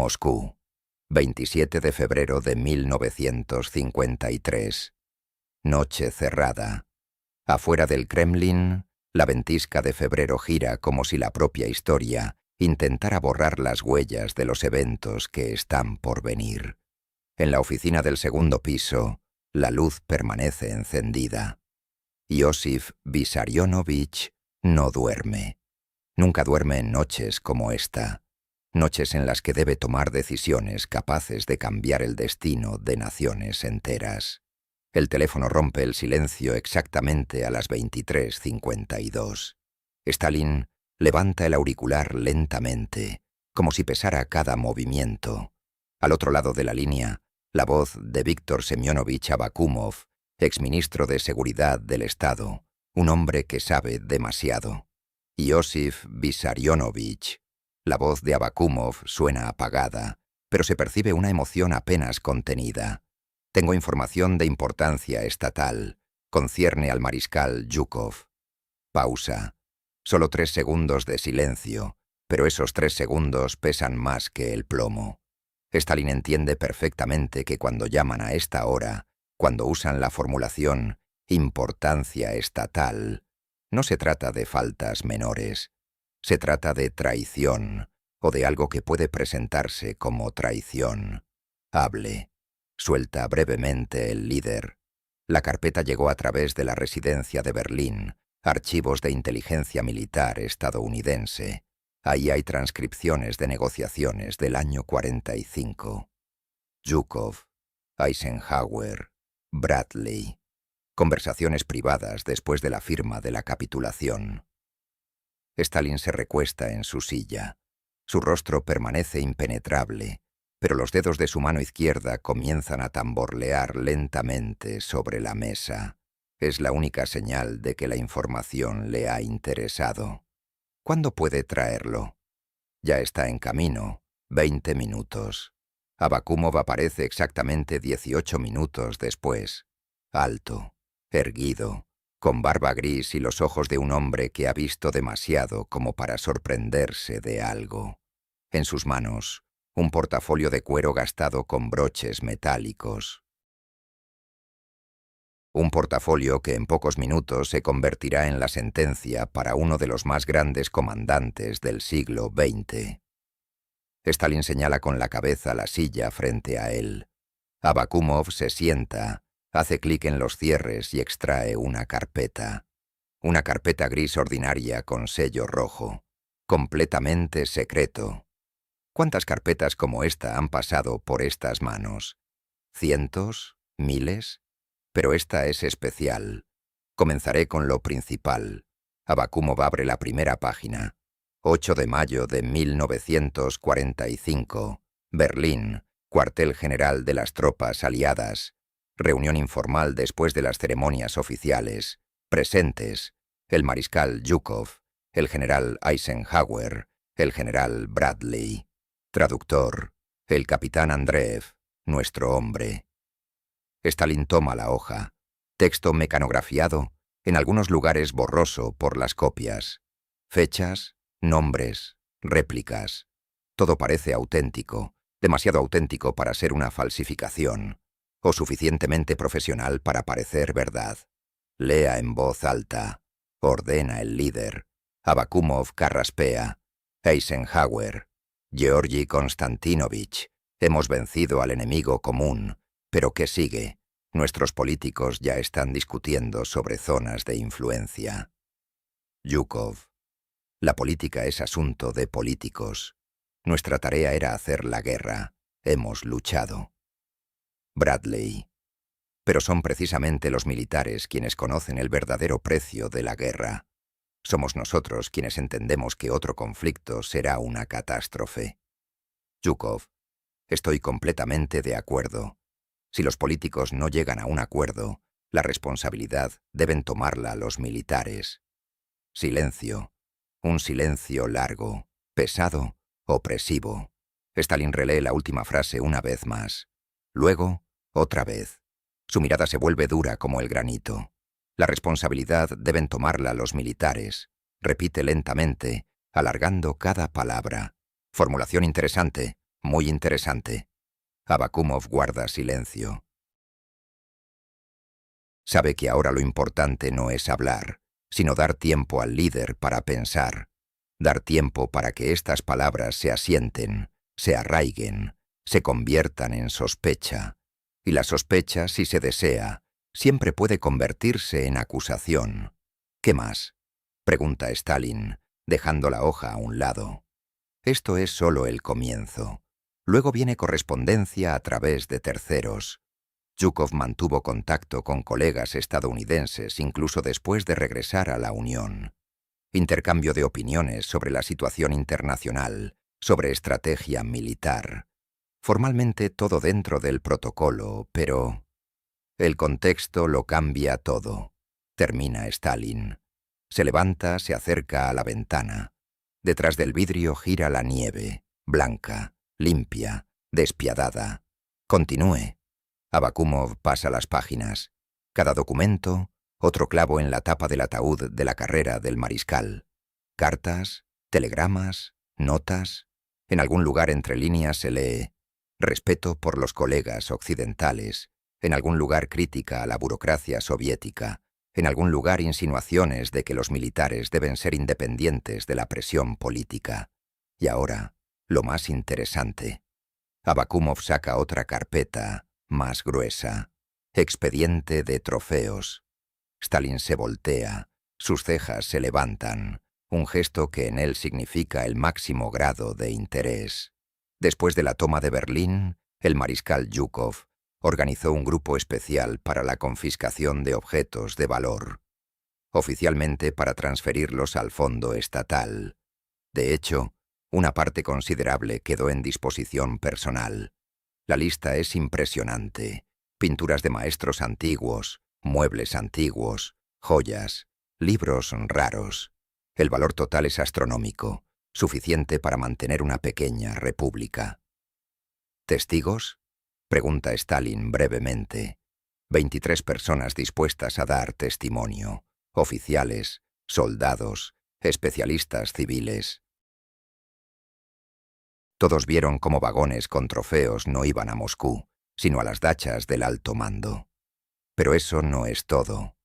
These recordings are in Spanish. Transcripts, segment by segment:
Moscú, 27 de febrero de 1953. Noche cerrada. Afuera del Kremlin, la ventisca de febrero gira como si la propia historia intentara borrar las huellas de los eventos que están por venir. En la oficina del segundo piso, la luz permanece encendida. Iosif Vissarionovich no duerme. Nunca duerme en noches como esta. Noches en las que debe tomar decisiones capaces de cambiar el destino de naciones enteras. El teléfono rompe el silencio exactamente a las 23:52. Stalin levanta el auricular lentamente, como si pesara cada movimiento. Al otro lado de la línea, la voz de Víctor Semyonovich Abakumov, exministro de Seguridad del Estado, un hombre que sabe demasiado. Iosif Vissarionovich. La voz de Abakumov suena apagada, pero se percibe una emoción apenas contenida. Tengo información de importancia estatal. Concierne al mariscal Zhukov. Pausa. Solo 3 segundos de silencio, pero esos 3 segundos pesan más que el plomo. Stalin entiende perfectamente que cuando llaman a esta hora, cuando usan la formulación «importancia estatal», no se trata de faltas menores. Se trata de traición, o de algo que puede presentarse como traición. Hable. Suelta brevemente el líder. La carpeta llegó a través de la residencia de Berlín, archivos de inteligencia militar estadounidense. Ahí hay transcripciones de negociaciones del año 45. Zhukov, Eisenhower, Bradley. Conversaciones privadas después de la firma de la capitulación. Stalin se recuesta en su silla. Su rostro permanece impenetrable, pero los dedos de su mano izquierda comienzan a tamborlear lentamente sobre la mesa. Es la única señal de que la información le ha interesado. ¿Cuándo puede traerlo? Ya está en camino. 20 minutos. Abakumov aparece exactamente 18 minutos después. Alto, erguido, con barba gris y los ojos de un hombre que ha visto demasiado como para sorprenderse de algo. En sus manos, un portafolio de cuero gastado con broches metálicos. Un portafolio que en pocos minutos se convertirá en la sentencia para uno de los más grandes comandantes del siglo XX. Stalin señala con la cabeza la silla frente a él. Abakumov se sienta, hace clic en los cierres y extrae una carpeta. Una carpeta gris ordinaria con sello rojo. Completamente secreto. ¿Cuántas carpetas como esta han pasado por estas manos? ¿Cientos? ¿Miles? Pero esta es especial. Comenzaré con lo principal. Abakumov abre la primera página. 8 de mayo de 1945. Berlín, cuartel general de las tropas aliadas. Reunión informal después de las ceremonias oficiales. Presentes: el mariscal Zhukov, el general Eisenhower, el general Bradley. Traductor: el capitán Andreev, nuestro hombre. Stalin toma la hoja. Texto mecanografiado, en algunos lugares borroso por las copias. Fechas, nombres, réplicas. Todo parece auténtico, demasiado auténtico para ser una falsificación, o suficientemente profesional para parecer verdad. Lea en voz alta. Ordena el líder. Abakumov carraspea. Eisenhower. Georgi Konstantinovich. Hemos vencido al enemigo común. ¿Pero qué sigue? Nuestros políticos ya están discutiendo sobre zonas de influencia. Zhukov. La política es asunto de políticos. Nuestra tarea era hacer la guerra. Hemos luchado. Bradley. Pero son precisamente los militares quienes conocen el verdadero precio de la guerra. Somos nosotros quienes entendemos que otro conflicto será una catástrofe. Zhukov. Estoy completamente de acuerdo. Si los políticos no llegan a un acuerdo, la responsabilidad deben tomarla los militares. Silencio. Un silencio largo, pesado, opresivo. Stalin relee la última frase una vez más. Luego, otra vez. Su mirada se vuelve dura como el granito. La responsabilidad deben tomarla los militares. Repite lentamente, alargando cada palabra. Formulación interesante. Muy interesante. Abakumov guarda silencio. Sabe que ahora lo importante no es hablar, sino dar tiempo al líder para pensar, dar tiempo para que estas palabras se asienten, se arraiguen, se conviertan en sospecha. Y la sospecha, si se desea, siempre puede convertirse en acusación. ¿Qué más?, pregunta Stalin, dejando la hoja a un lado. Esto es solo el comienzo. Luego viene correspondencia a través de terceros. Zhukov mantuvo contacto con colegas estadounidenses incluso después de regresar a la Unión. Intercambio de opiniones sobre la situación internacional, sobre estrategia militar. Formalmente todo dentro del protocolo, pero el contexto lo cambia todo. Termina Stalin. Se levanta, se acerca a la ventana. Detrás del vidrio gira la nieve, blanca, limpia, despiadada. Continúe. Abakumov pasa las páginas. Cada documento, otro clavo en la tapa del ataúd de la carrera del mariscal. Cartas, telegramas, notas. En algún lugar entre líneas se lee: respeto por los colegas occidentales. En algún lugar crítica a la burocracia soviética. En algún lugar insinuaciones de que los militares deben ser independientes de la presión política. Y ahora, lo más interesante. Abakumov saca otra carpeta, más gruesa. Expediente de trofeos. Stalin se voltea, sus cejas se levantan, un gesto que en él significa el máximo grado de interés. Después de la toma de Berlín, el mariscal Zhukov organizó un grupo especial para la confiscación de objetos de valor, oficialmente para transferirlos al fondo estatal. De hecho, una parte considerable quedó en disposición personal. La lista es impresionante. Pinturas de maestros antiguos, muebles antiguos, joyas, libros raros. El valor total es astronómico, suficiente para mantener una pequeña república. ¿Testigos?, pregunta Stalin brevemente. 23 personas dispuestas a dar testimonio. Oficiales, soldados, especialistas civiles. Todos vieron cómo vagones con trofeos no iban a Moscú, sino a las dachas del alto mando. Pero eso no es todo.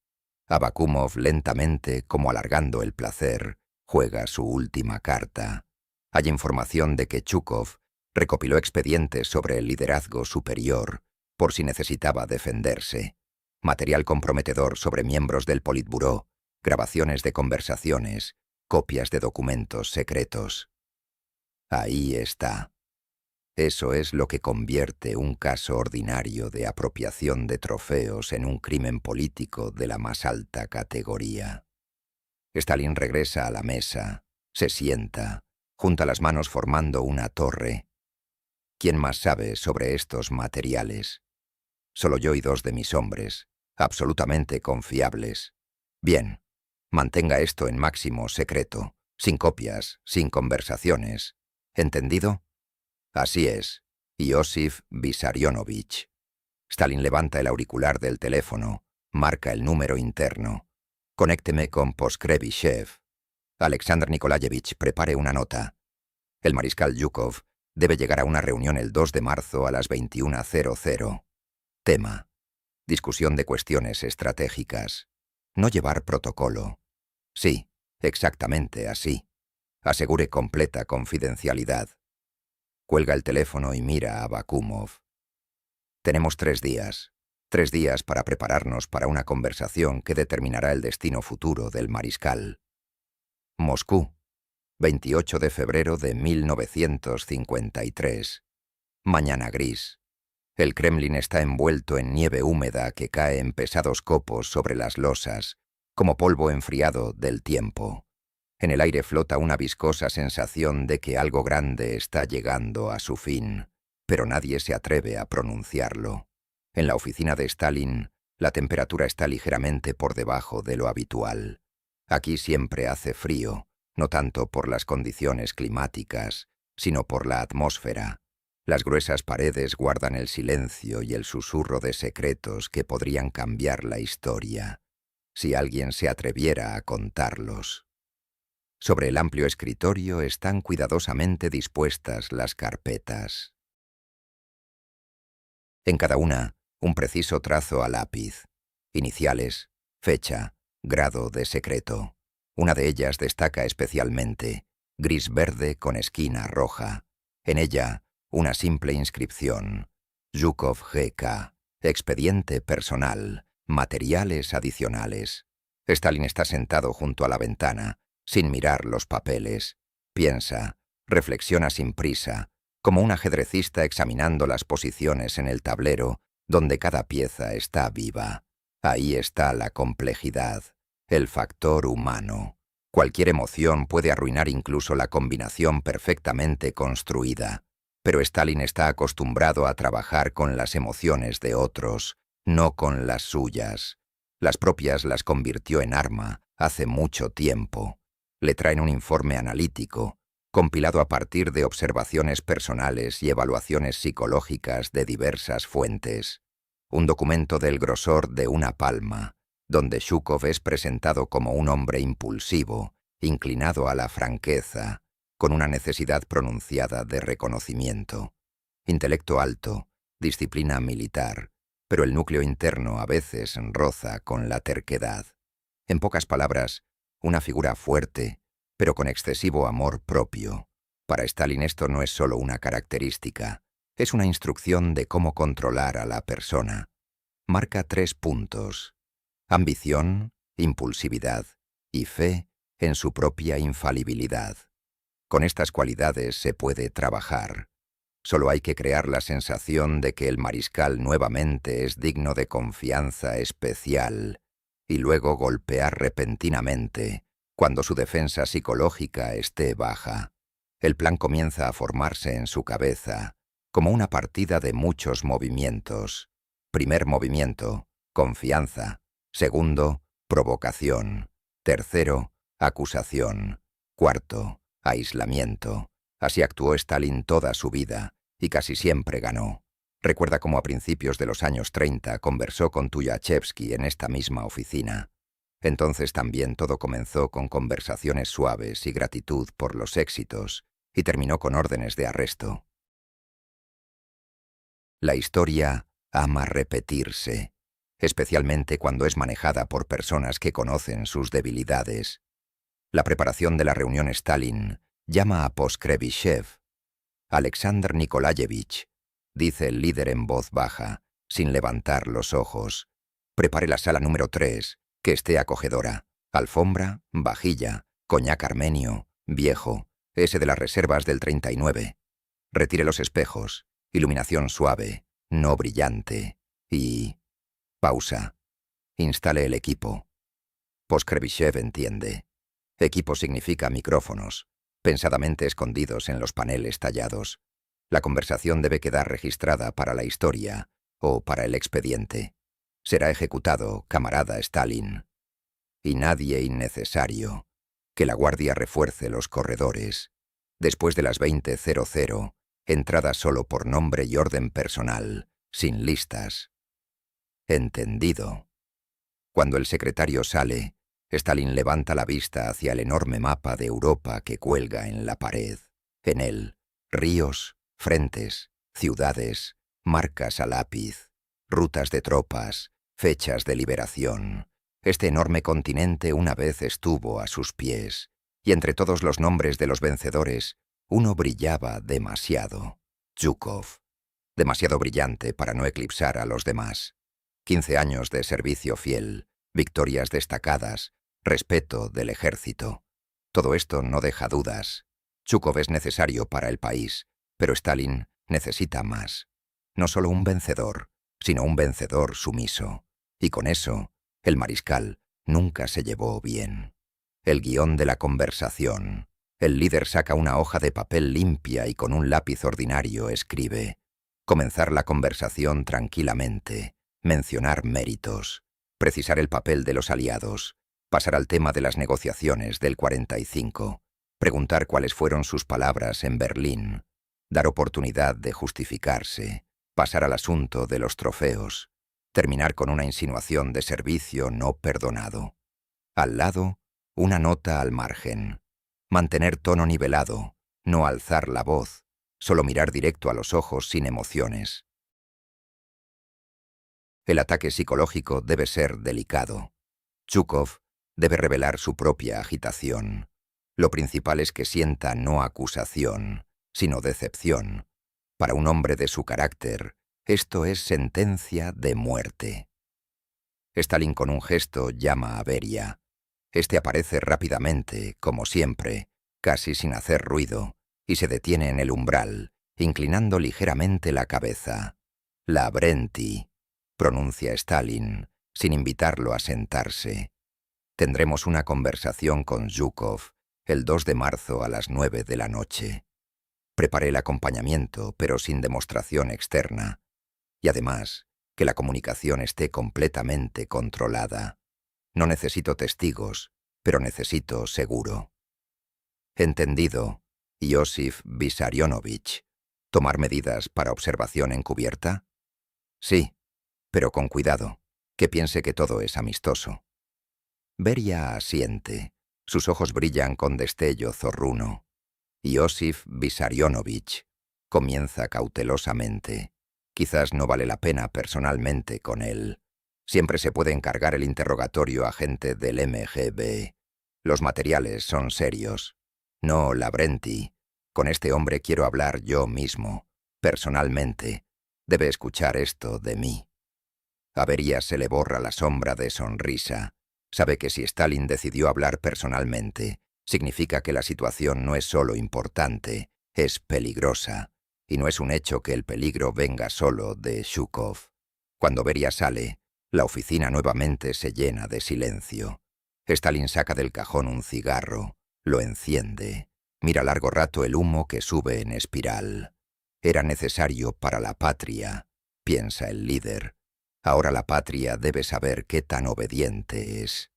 Abakumov, lentamente, como alargando el placer, juega su última carta. Hay información de que Zhukov recopiló expedientes sobre el liderazgo superior, por si necesitaba defenderse. Material comprometedor sobre miembros del Politburó, grabaciones de conversaciones, copias de documentos secretos. Ahí está. Eso es lo que convierte un caso ordinario de apropiación de trofeos en un crimen político de la más alta categoría. Stalin regresa a la mesa, se sienta, junta las manos formando una torre. ¿Quién más sabe sobre estos materiales? Solo yo y 2 de mis hombres, absolutamente confiables. Bien, mantenga esto en máximo secreto, sin copias, sin conversaciones. ¿Entendido? Así es, Iosif Vissarionovich. Stalin levanta el auricular del teléfono, marca el número interno. Conécteme con Poskrevishev. Alexander Nikolayevich, prepare una nota. El mariscal Zhukov debe llegar a una reunión el 2 de marzo a las 21:00. Tema: discusión de cuestiones estratégicas. No llevar protocolo. Sí, exactamente así. Asegure completa confidencialidad. Cuelga el teléfono y mira a Abakumov. Tenemos 3 días. 3 días para prepararnos para una conversación que determinará el destino futuro del mariscal. Moscú, 28 de febrero de 1953. Mañana gris. El Kremlin está envuelto en nieve húmeda que cae en pesados copos sobre las losas, como polvo enfriado del tiempo. En el aire flota una viscosa sensación de que algo grande está llegando a su fin, pero nadie se atreve a pronunciarlo. En la oficina de Stalin, la temperatura está ligeramente por debajo de lo habitual. Aquí siempre hace frío, no tanto por las condiciones climáticas, sino por la atmósfera. Las gruesas paredes guardan el silencio y el susurro de secretos que podrían cambiar la historia, si alguien se atreviera a contarlos. Sobre el amplio escritorio están cuidadosamente dispuestas las carpetas. En cada una, un preciso trazo a lápiz. Iniciales, fecha, grado de secreto. Una de ellas destaca especialmente, gris-verde con esquina roja. En ella, una simple inscripción. Zhukov G.K. Expediente personal. Materiales adicionales. Stalin está sentado junto a la ventana, sin mirar los papeles. Piensa, reflexiona sin prisa, como un ajedrecista examinando las posiciones en el tablero, donde cada pieza está viva. Ahí está la complejidad, el factor humano. Cualquier emoción puede arruinar incluso la combinación perfectamente construida, pero Stalin está acostumbrado a trabajar con las emociones de otros, no con las suyas. Las propias las convirtió en arma hace mucho tiempo. Le traen un informe analítico, compilado a partir de observaciones personales y evaluaciones psicológicas de diversas fuentes. Un documento del grosor de una palma, donde Zhukov es presentado como un hombre impulsivo, inclinado a la franqueza, con una necesidad pronunciada de reconocimiento. Intelecto alto, disciplina militar, pero el núcleo interno a veces roza con la terquedad. En pocas palabras, una figura fuerte, pero con excesivo amor propio. Para Stalin esto no es solo una característica, es una instrucción de cómo controlar a la persona. Marca 3 puntos: ambición, impulsividad y fe en su propia infalibilidad. Con estas cualidades se puede trabajar. Solo hay que crear la sensación de que el mariscal nuevamente es digno de confianza especial y luego golpear repentinamente cuando su defensa psicológica esté baja. El plan comienza a formarse en su cabeza, como una partida de muchos movimientos. Primer movimiento, confianza. Segundo, provocación. Tercero, acusación. Cuarto, aislamiento. Así actuó Stalin toda su vida, y casi siempre ganó. Recuerda cómo a principios de los años 30 conversó con Tukhachevsky en esta misma oficina. Entonces también todo comenzó con conversaciones suaves y gratitud por los éxitos, y terminó con órdenes de arresto. La historia ama repetirse, especialmente cuando es manejada por personas que conocen sus debilidades. La preparación de la reunión Stalin llama a Poskrevishev. Alexander Nikolayevich, dice el líder en voz baja, sin levantar los ojos. Prepare la sala número 3, que esté acogedora. Alfombra, vajilla, coñac armenio, viejo, ese de las reservas del 39. Retire los espejos, iluminación suave, no brillante, y... pausa. Instale el equipo. Poskrevishev entiende. Equipo significa micrófonos, pensadamente escondidos en los paneles tallados. La conversación debe quedar registrada para la historia o para el expediente. Será ejecutado, camarada Stalin. Y nadie innecesario. Que la guardia refuerce los corredores. Después de las 20:00, entrada solo por nombre y orden personal, sin listas. Entendido. Cuando el secretario sale, Stalin levanta la vista hacia el enorme mapa de Europa que cuelga en la pared. En él, ríos, frentes, ciudades, marcas a lápiz, rutas de tropas, fechas de liberación. Este enorme continente una vez estuvo a sus pies, y entre todos los nombres de los vencedores, uno brillaba demasiado: Zhukov. Demasiado brillante para no eclipsar a los demás. 15 años de servicio fiel, victorias destacadas, respeto del ejército. Todo esto no deja dudas. Zhukov es necesario para el país, pero Stalin necesita más. No solo un vencedor, sino un vencedor sumiso. Y con eso, el mariscal nunca se llevó bien. El guión de la conversación. El líder saca una hoja de papel limpia y con un lápiz ordinario escribe: comenzar la conversación tranquilamente, mencionar méritos, precisar el papel de los aliados, pasar al tema de las negociaciones del 45, preguntar cuáles fueron sus palabras en Berlín, dar oportunidad de justificarse, pasar al asunto de los trofeos, terminar con una insinuación de servicio no perdonado. Al lado, una nota al margen. Mantener tono nivelado, no alzar la voz, solo mirar directo a los ojos sin emociones. El ataque psicológico debe ser delicado. Zhukov debe revelar su propia agitación. Lo principal es que sienta no acusación, sino decepción. Para un hombre de su carácter, esto es sentencia de muerte. Stalin con un gesto llama a Beria. Este aparece rápidamente, como siempre, casi sin hacer ruido, y se detiene en el umbral, inclinando ligeramente la cabeza. Lavrenti, pronuncia Stalin, sin invitarlo a sentarse. Tendremos una conversación con Zhukov el 2 de marzo a las 9 de la noche. Preparé el acompañamiento, pero sin demostración externa. Y además, que la comunicación esté completamente controlada. No necesito testigos, pero necesito seguro. Entendido, Iosif Vissarionovich. ¿Tomar medidas para observación encubierta? Sí, pero con cuidado, que piense que todo es amistoso. Beria asiente. Sus ojos brillan con destello zorruno. Iosif Vissarionovich comienza cautelosamente. Quizás no vale la pena personalmente con él. Siempre se puede encargar el interrogatorio a gente del MGB. Los materiales son serios. No, Lavrenti. Con este hombre quiero hablar yo mismo, personalmente. Debe escuchar esto de mí. A Beria se le borra la sombra de sonrisa. Sabe que si Stalin decidió hablar personalmente, significa que la situación no es solo importante, es peligrosa. Y no es un hecho que el peligro venga solo de Zhukov. Cuando Beria sale, la oficina nuevamente se llena de silencio. Stalin saca del cajón un cigarro, lo enciende, mira largo rato el humo que sube en espiral. Era necesario para la patria, piensa el líder. Ahora la patria debe saber qué tan obediente es.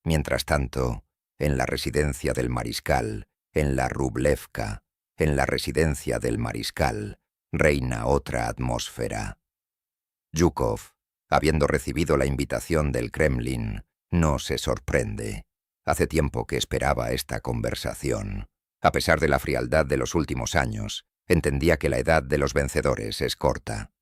Mientras tanto, en la residencia del mariscal, en la Rublevka, en la residencia del mariscal, reina otra atmósfera. Zhukov, habiendo recibido la invitación del Kremlin, no se sorprende. Hace tiempo que esperaba esta conversación. A pesar de la frialdad de los últimos años, entendía que la edad de los vencedores es corta.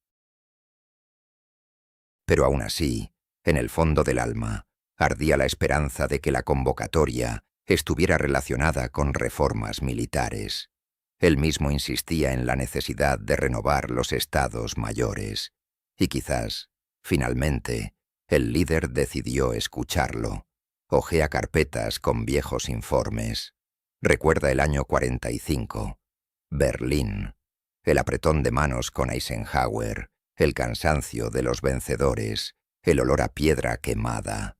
Pero aún así, en el fondo del alma, ardía la esperanza de que la convocatoria estuviera relacionada con reformas militares. Él mismo insistía en la necesidad de renovar los estados mayores. Y quizás, finalmente, el líder decidió escucharlo. Hojea carpetas con viejos informes. Recuerda el año 45. Berlín. El apretón de manos con Eisenhower. El cansancio de los vencedores. El olor a piedra quemada.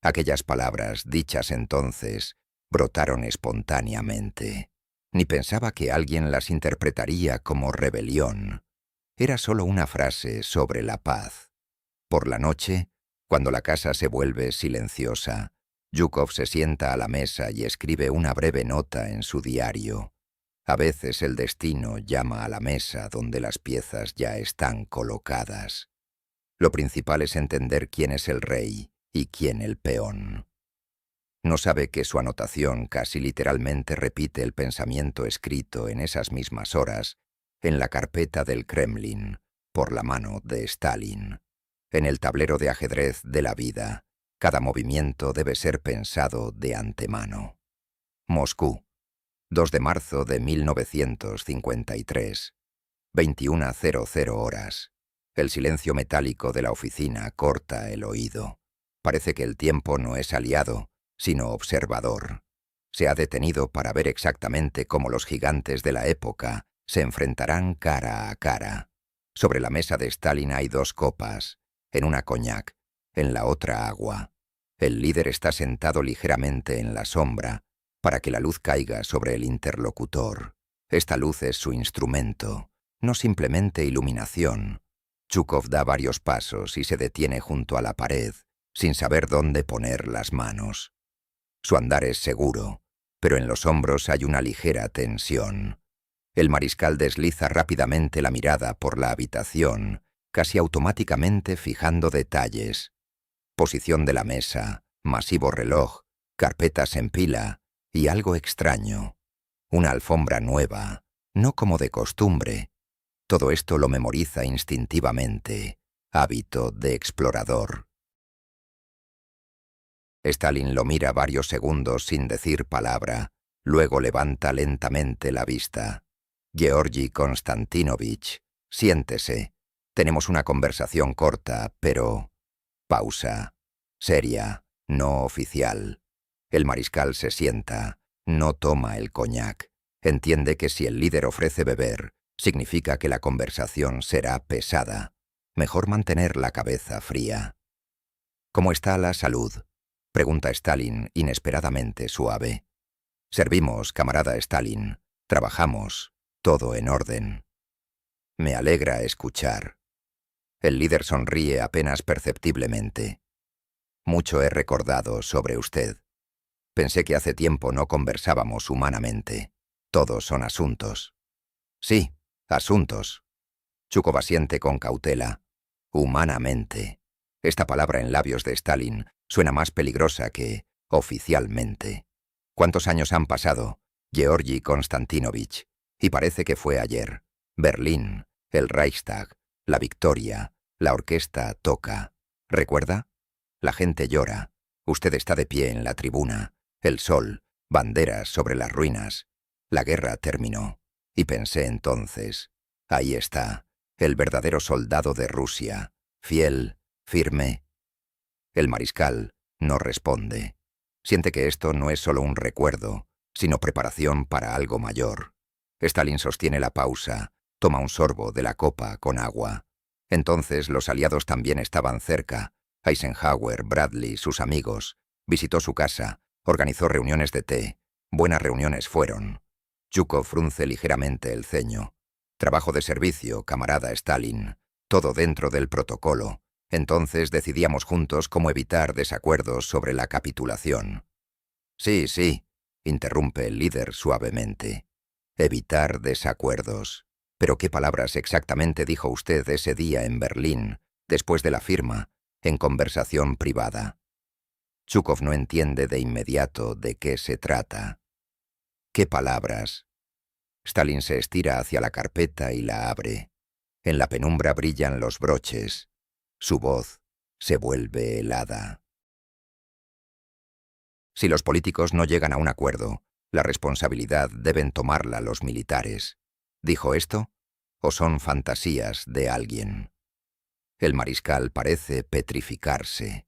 Aquellas palabras, dichas entonces, brotaron espontáneamente. Ni pensaba que alguien las interpretaría como rebelión. Era solo una frase sobre la paz. Por la noche, cuando la casa se vuelve silenciosa, Zhukov se sienta a la mesa y escribe una breve nota en su diario. A veces el destino llama a la mesa donde las piezas ya están colocadas. Lo principal es entender quién es el rey y quién el peón. No sabe que su anotación casi literalmente repite el pensamiento escrito en esas mismas horas en la carpeta del Kremlin, por la mano de Stalin. En el tablero de ajedrez de la vida, cada movimiento debe ser pensado de antemano. Moscú, 2 de marzo de 1953, 21:00 horas. El silencio metálico de la oficina corta el oído. Parece que el tiempo no es aliado, sino observador. Se ha detenido para ver exactamente cómo los gigantes de la época se enfrentarán cara a cara. Sobre la mesa de Stalin hay 2 copas, en una coñac, en la otra agua. El líder está sentado ligeramente en la sombra para que la luz caiga sobre el interlocutor. Esta luz es su instrumento, no simplemente iluminación. Zhukov da varios pasos y se detiene junto a la pared, sin saber dónde poner las manos. Su andar es seguro, pero en los hombros hay una ligera tensión. El mariscal desliza rápidamente la mirada por la habitación, casi automáticamente fijando detalles. Posición de la mesa, masivo reloj, carpetas en pila, Y algo extraño. Una alfombra nueva, no como de costumbre. Todo esto lo memoriza instintivamente. Hábito de explorador. Stalin lo mira varios segundos sin decir palabra. Luego levanta lentamente la vista. Georgi Konstantinovich, siéntese. Tenemos una conversación corta, pero... Pausa. Seria, no oficial. El mariscal se sienta, no toma el coñac. Entiende que si el líder ofrece beber, significa que la conversación será pesada. Mejor mantener la cabeza fría. ¿Cómo está la salud?, pregunta Stalin, inesperadamente suave. Servimos, camarada Stalin. Trabajamos. Todo en orden. Me alegra escuchar. El líder sonríe apenas perceptiblemente. Mucho he recordado sobre usted. Pensé que hace tiempo no conversábamos humanamente. Todos son asuntos. Sí, asuntos. Chukov asiente con cautela. Humanamente. Esta palabra en labios de Stalin suena más peligrosa que oficialmente. ¿Cuántos años han pasado, Georgi Konstantinovich? Y parece que fue ayer. Berlín, el Reichstag, la victoria, la orquesta toca. ¿Recuerda? La gente llora. Usted está de pie en la tribuna. El sol, banderas sobre las ruinas. La guerra terminó. Y pensé entonces, ahí está, el verdadero soldado de Rusia, fiel, firme. El mariscal no responde. Siente que esto no es solo un recuerdo, sino preparación para algo mayor. Stalin sostiene la pausa, toma un sorbo de la copa con agua. Entonces los aliados también estaban cerca. Eisenhower, Bradley, sus amigos. Visitó su casa, organizó reuniones de té. Buenas reuniones fueron. Zhukov frunce ligeramente el ceño. Trabajo de servicio, camarada Stalin. Todo dentro del protocolo. Entonces decidíamos juntos cómo evitar desacuerdos sobre la capitulación. Sí, sí, interrumpe el líder suavemente. Evitar desacuerdos. ¿Pero qué palabras exactamente dijo usted ese día en Berlín, después de la firma, en conversación privada? Zhukov no entiende de inmediato de qué se trata. ¿Qué palabras? Stalin se estira hacia la carpeta y la abre. En la penumbra brillan los broches. Su voz se vuelve helada. Si los políticos no llegan a un acuerdo, la responsabilidad deben tomarla los militares. ¿Dijo esto? ¿O son fantasías de alguien? El mariscal parece petrificarse.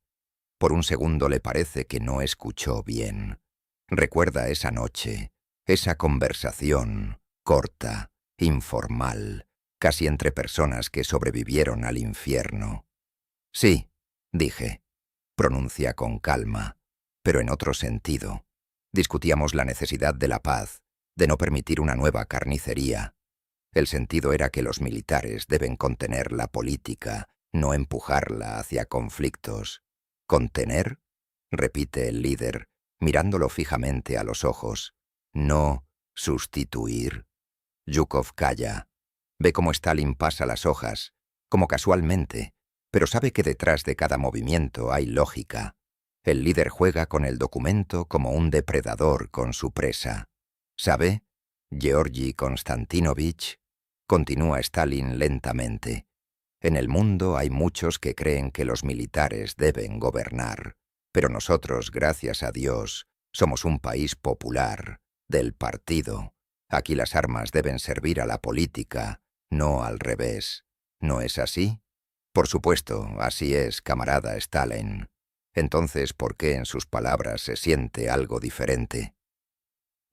Por un segundo le parece que no escuchó bien. Recuerda esa noche, esa conversación, corta, informal, casi entre personas que sobrevivieron al infierno. Sí, dije, pronuncia con calma, pero en otro sentido. Discutíamos la necesidad de la paz, de no permitir una nueva carnicería. El sentido era que los militares deben contener la política, no empujarla hacia conflictos. ¿Contener?, repite el líder, mirándolo fijamente a los ojos. No sustituir. Zhukov calla. Ve cómo Stalin pasa las hojas, como casualmente, pero sabe que detrás de cada movimiento hay lógica. El líder juega con el documento como un depredador con su presa. ¿Sabe? Georgi Konstantinovich, continúa Stalin lentamente. En el mundo hay muchos que creen que los militares deben gobernar, pero nosotros, gracias a Dios, somos un país popular, del partido. Aquí las armas deben servir a la política, no al revés. ¿No es así? Por supuesto, así es, camarada Stalin. Entonces, ¿por qué en sus palabras se siente algo diferente?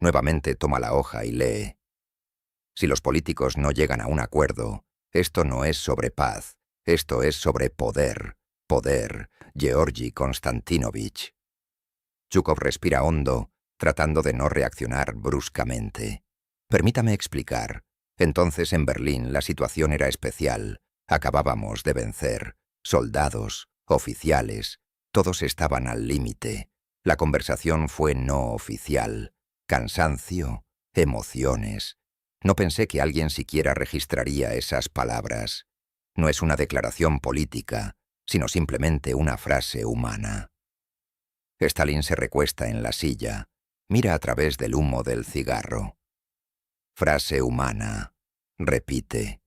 Nuevamente toma la hoja y lee. Si los políticos no llegan a un acuerdo, esto no es sobre paz, esto es sobre poder. Poder, Georgi Konstantinovich. Zhukov respira hondo, tratando de no reaccionar bruscamente. Permítame explicar. Entonces en Berlín la situación era especial. Acabábamos de vencer. Soldados, oficiales, todos estaban al límite. La conversación fue no oficial. Cansancio, emociones. No pensé que alguien siquiera registraría esas palabras. No es una declaración política, sino simplemente una frase humana. Stalin se recuesta en la silla. Mira a través del humo del cigarro. Frase humana. Repite.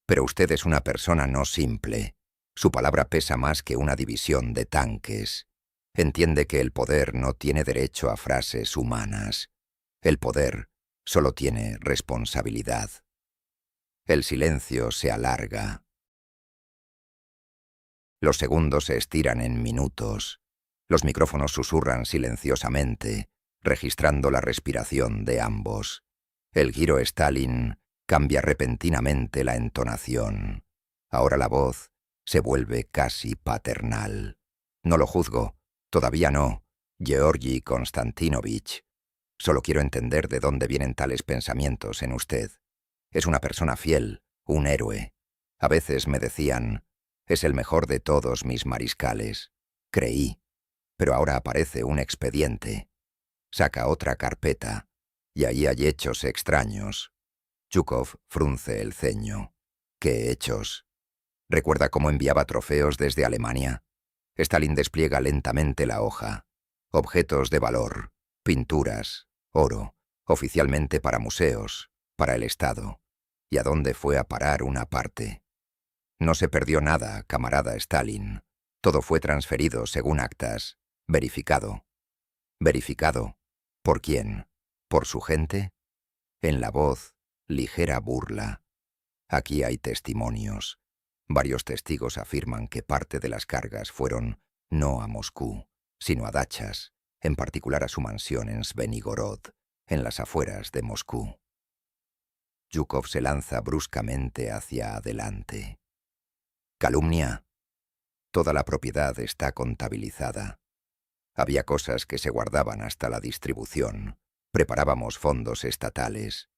Pero usted es una persona no simple. Su palabra pesa más que una división de tanques. Entiende que el poder no tiene derecho a frases humanas. El poder solo tiene responsabilidad. El silencio se alarga. Los segundos se estiran en minutos. Los micrófonos susurran silenciosamente, registrando la respiración de ambos. El giro Stalin cambia repentinamente la entonación. Ahora la voz se vuelve casi paternal. No lo juzgo, todavía no, Georgi Konstantinovich. Solo quiero entender de dónde vienen tales pensamientos en usted. Es una persona fiel, un héroe. A veces me decían, es el mejor de todos mis mariscales. Creí, pero ahora aparece un expediente. Saca otra carpeta, y ahí hay hechos extraños. Zhukov frunce el ceño. ¿Qué hechos? ¿Recuerda cómo enviaba trofeos desde Alemania? Stalin despliega lentamente la hoja. Objetos de valor, pinturas, oro, oficialmente para museos, para el Estado. ¿Y a dónde fue a parar una parte? No se perdió nada, camarada Stalin. Todo fue transferido según actas. Verificado. ¿Verificado? ¿Por quién? ¿Por su gente? En la voz, ligera burla. Aquí hay testimonios. Varios testigos afirman que parte de las cargas fueron no a Moscú, sino a dachas, en particular a su mansión en Svenigorod, en las afueras de Moscú. Zhukov se lanza bruscamente hacia adelante. Calumnia. Toda la propiedad está contabilizada. Había cosas que se guardaban hasta la distribución. Preparábamos fondos estatales.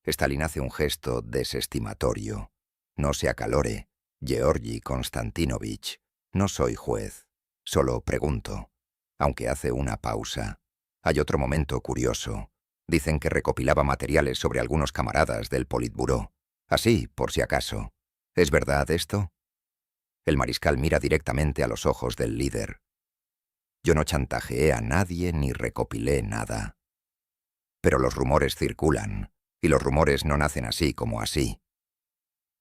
Stalin hace un gesto desestimatorio. No se acalore, Georgi Konstantinovich. No soy juez. Solo pregunto. Aunque hace una pausa. Hay otro momento curioso. Dicen que recopilaba materiales sobre algunos camaradas del Politburó. Así, por si acaso. ¿Es verdad esto? El mariscal mira directamente a los ojos del líder. Yo no chantajeé a nadie ni recopilé nada. Pero los rumores circulan, y los rumores no nacen así como así.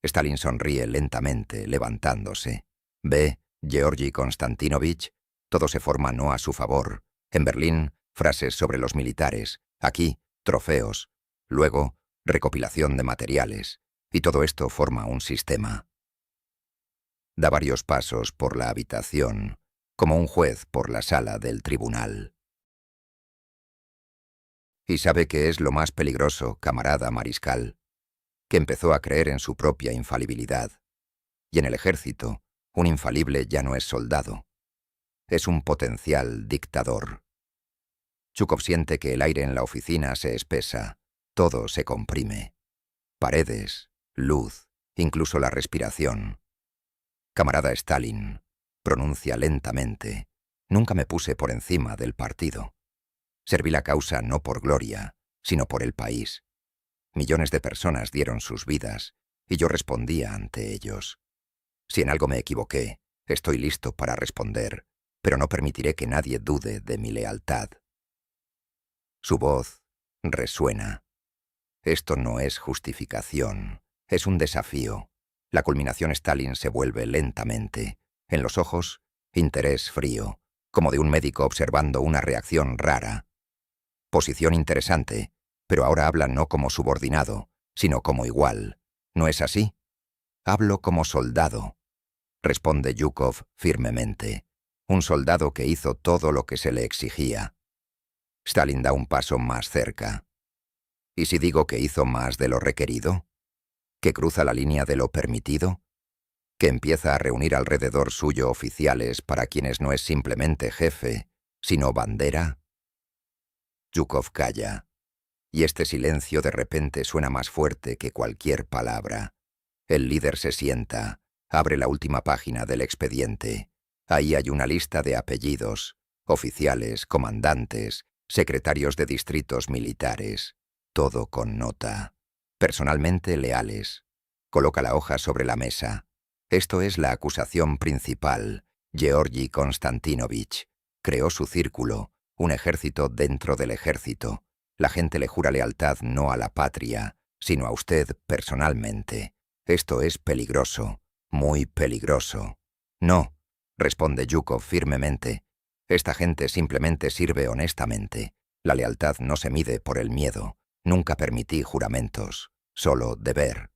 Stalin sonríe lentamente, levantándose. Ve, Georgi Konstantinovich, todo se forma no a su favor. En Berlín, frases sobre los militares. Aquí, trofeos. Luego, recopilación de materiales. Y todo esto forma un sistema. Da varios pasos por la habitación, como un juez por la sala del tribunal. ¿Y sabe qué es lo más peligroso, camarada mariscal? Que empezó a creer en su propia infalibilidad. Y en el ejército, un infalible ya no es soldado. Es un potencial dictador. Zhukov siente que el aire en la oficina se espesa, todo se comprime. Paredes, luz, incluso la respiración. Camarada Stalin, pronuncia lentamente, nunca me puse por encima del partido. Serví la causa no por gloria, sino por el país. Millones de personas dieron sus vidas, y yo respondía ante ellos. Si en algo me equivoqué, estoy listo para responder, pero no permitiré que nadie dude de mi lealtad. Su voz resuena. Esto no es justificación, es un desafío. La culminación Stalin se vuelve lentamente. En los ojos, interés frío, como de un médico observando una reacción rara. Posición interesante, pero ahora habla no como subordinado, sino como igual. ¿No es así? Hablo como soldado, responde Zhukov firmemente. Un soldado que hizo todo lo que se le exigía. Stalin da un paso más cerca. ¿Y si digo que hizo más de lo requerido? ¿Que cruza la línea de lo permitido? ¿Que empieza a reunir alrededor suyo oficiales para quienes no es simplemente jefe, sino bandera? Zhukov calla, y este silencio de repente suena más fuerte que cualquier palabra. El líder se sienta, abre la última página del expediente. Ahí hay una lista de apellidos, oficiales, comandantes, secretarios de distritos militares, todo con nota. Personalmente leales. Coloca la hoja sobre la mesa. Esto es la acusación principal. Georgi Konstantinovich creó su círculo, un ejército dentro del ejército. La gente le jura lealtad no a la patria, sino a usted personalmente. Esto es peligroso, muy peligroso. No, responde Yukov firmemente. Esta gente simplemente sirve honestamente. La lealtad no se mide por el miedo. Nunca permití juramentos. Solo deber.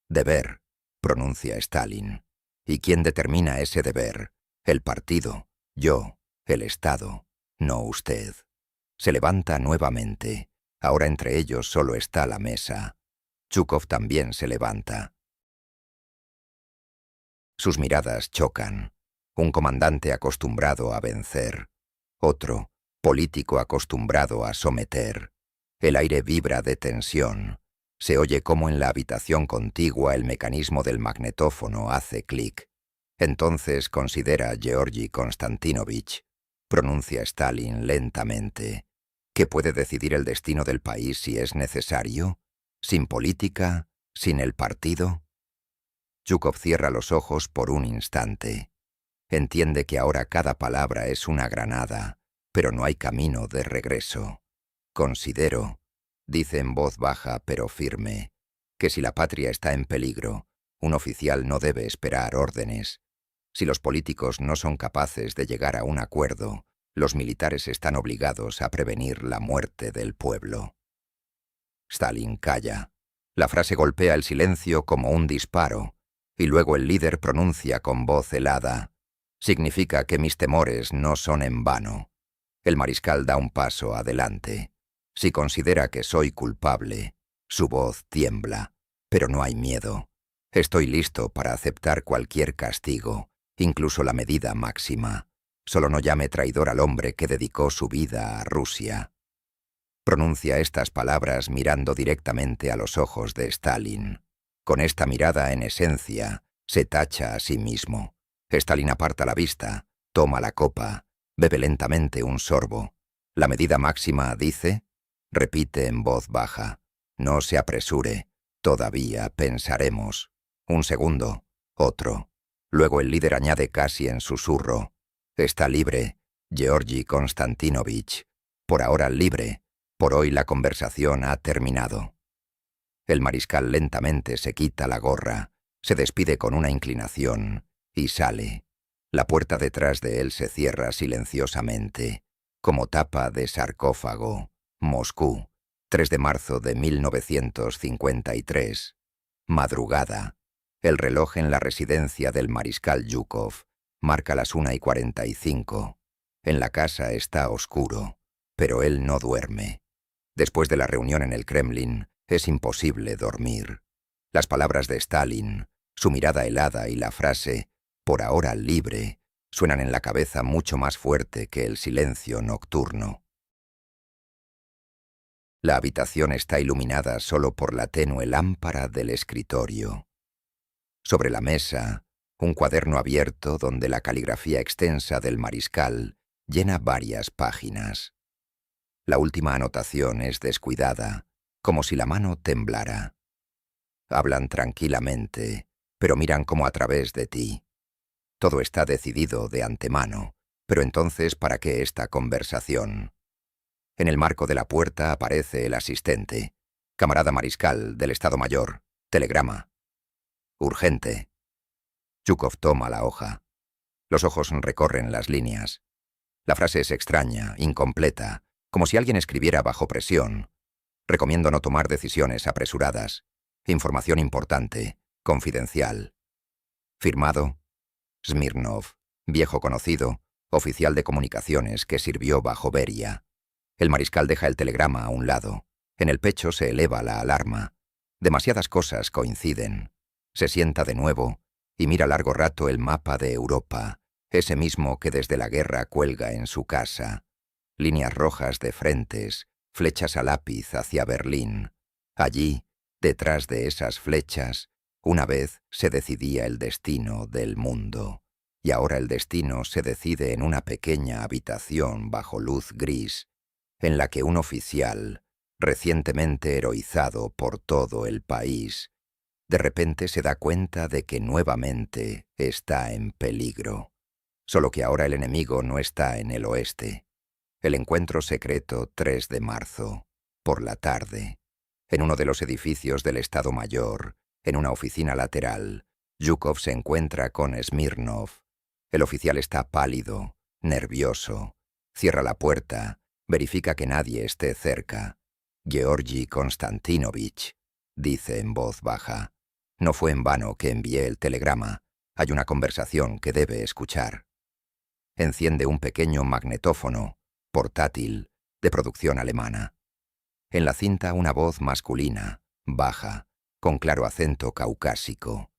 Deber, pronuncia Stalin. ¿Y quién determina ese deber? El partido, yo, el Estado, no usted. Se levanta nuevamente. Ahora entre ellos solo está la mesa. Zhukov también se levanta. Sus miradas chocan. Un comandante acostumbrado a vencer. Otro, político acostumbrado a someter. El aire vibra de tensión. Se oye cómo en la habitación contigua el mecanismo del magnetófono hace clic. Entonces considera Georgi Konstantinovich, pronuncia Stalin lentamente, que puede decidir el destino del país si es necesario, sin política, sin el partido. Zhukov cierra los ojos por un instante. Entiende que ahora cada palabra es una granada, pero no hay camino de regreso. Considero, dice en voz baja pero firme, que si la patria está en peligro, un oficial no debe esperar órdenes. Si los políticos no son capaces de llegar a un acuerdo, los militares están obligados a prevenir la muerte del pueblo. Stalin calla. La frase golpea el silencio como un disparo, y luego el líder pronuncia con voz helada: «Significa que mis temores no son en vano». El mariscal da un paso adelante. Si considera que soy culpable, su voz tiembla, pero no hay miedo. Estoy listo para aceptar cualquier castigo, incluso la medida máxima. Solo no llame traidor al hombre que dedicó su vida a Rusia. Pronuncia estas palabras mirando directamente a los ojos de Stalin. Con esta mirada, en esencia, se tacha a sí mismo. Stalin aparta la vista, toma la copa, bebe lentamente un sorbo. La medida máxima, dice, repite en voz baja. No se apresure, todavía pensaremos. Un segundo, otro. Luego el líder añade casi en susurro: «Está libre, Georgi Konstantinovich. Por ahora libre. Por hoy la conversación ha terminado». El mariscal lentamente se quita la gorra, se despide con una inclinación y sale. La puerta detrás de él se cierra silenciosamente, como tapa de sarcófago. Moscú, 3 de marzo de 1953. Madrugada. El reloj en la residencia del mariscal Yukov marca las 1:45. En la casa está oscuro, pero él no duerme. Después de la reunión en el Kremlin, es imposible dormir. Las palabras de Stalin, su mirada helada y la frase «por ahora libre» suenan en la cabeza mucho más fuerte que el silencio nocturno. La habitación está iluminada solo por la tenue lámpara del escritorio. Sobre la mesa, un cuaderno abierto donde la caligrafía extensa del mariscal llena varias páginas. La última anotación es descuidada, como si la mano temblara. Hablan tranquilamente, pero miran como a través de ti. Todo está decidido de antemano, pero entonces, ¿para qué esta conversación? En el marco de la puerta aparece el asistente. «Camarada mariscal del Estado Mayor, telegrama». «Urgente». Zhukov toma la hoja. Los ojos recorren las líneas. La frase es extraña, incompleta, como si alguien escribiera bajo presión. «Recomiendo no tomar decisiones apresuradas. Información importante, confidencial». Firmado: Smirnov, viejo conocido, oficial de comunicaciones que sirvió bajo Beria. El mariscal deja el telegrama a un lado. En el pecho se eleva la alarma. Demasiadas cosas coinciden. Se sienta de nuevo y mira largo rato el mapa de Europa, ese mismo que desde la guerra cuelga en su casa. Líneas rojas de frentes, flechas a lápiz hacia Berlín. Allí, detrás de esas flechas, una vez se decidía el destino del mundo. Y ahora el destino se decide en una pequeña habitación bajo luz gris, en la que un oficial, recientemente heroizado por todo el país, de repente se da cuenta de que nuevamente está en peligro. Solo que ahora el enemigo no está en el oeste. El encuentro secreto 3 de marzo, por la tarde. En uno de los edificios del Estado Mayor, en una oficina lateral, Zhukov se encuentra con Smirnov. El oficial está pálido, nervioso. Cierra la puerta, verifica que nadie esté cerca. Georgi Konstantinovich, dice en voz baja. No fue en vano que envié el telegrama. Hay una conversación que debe escuchar. Enciende un pequeño magnetófono, portátil, de producción alemana. En la cinta una voz masculina, baja, con claro acento caucásico.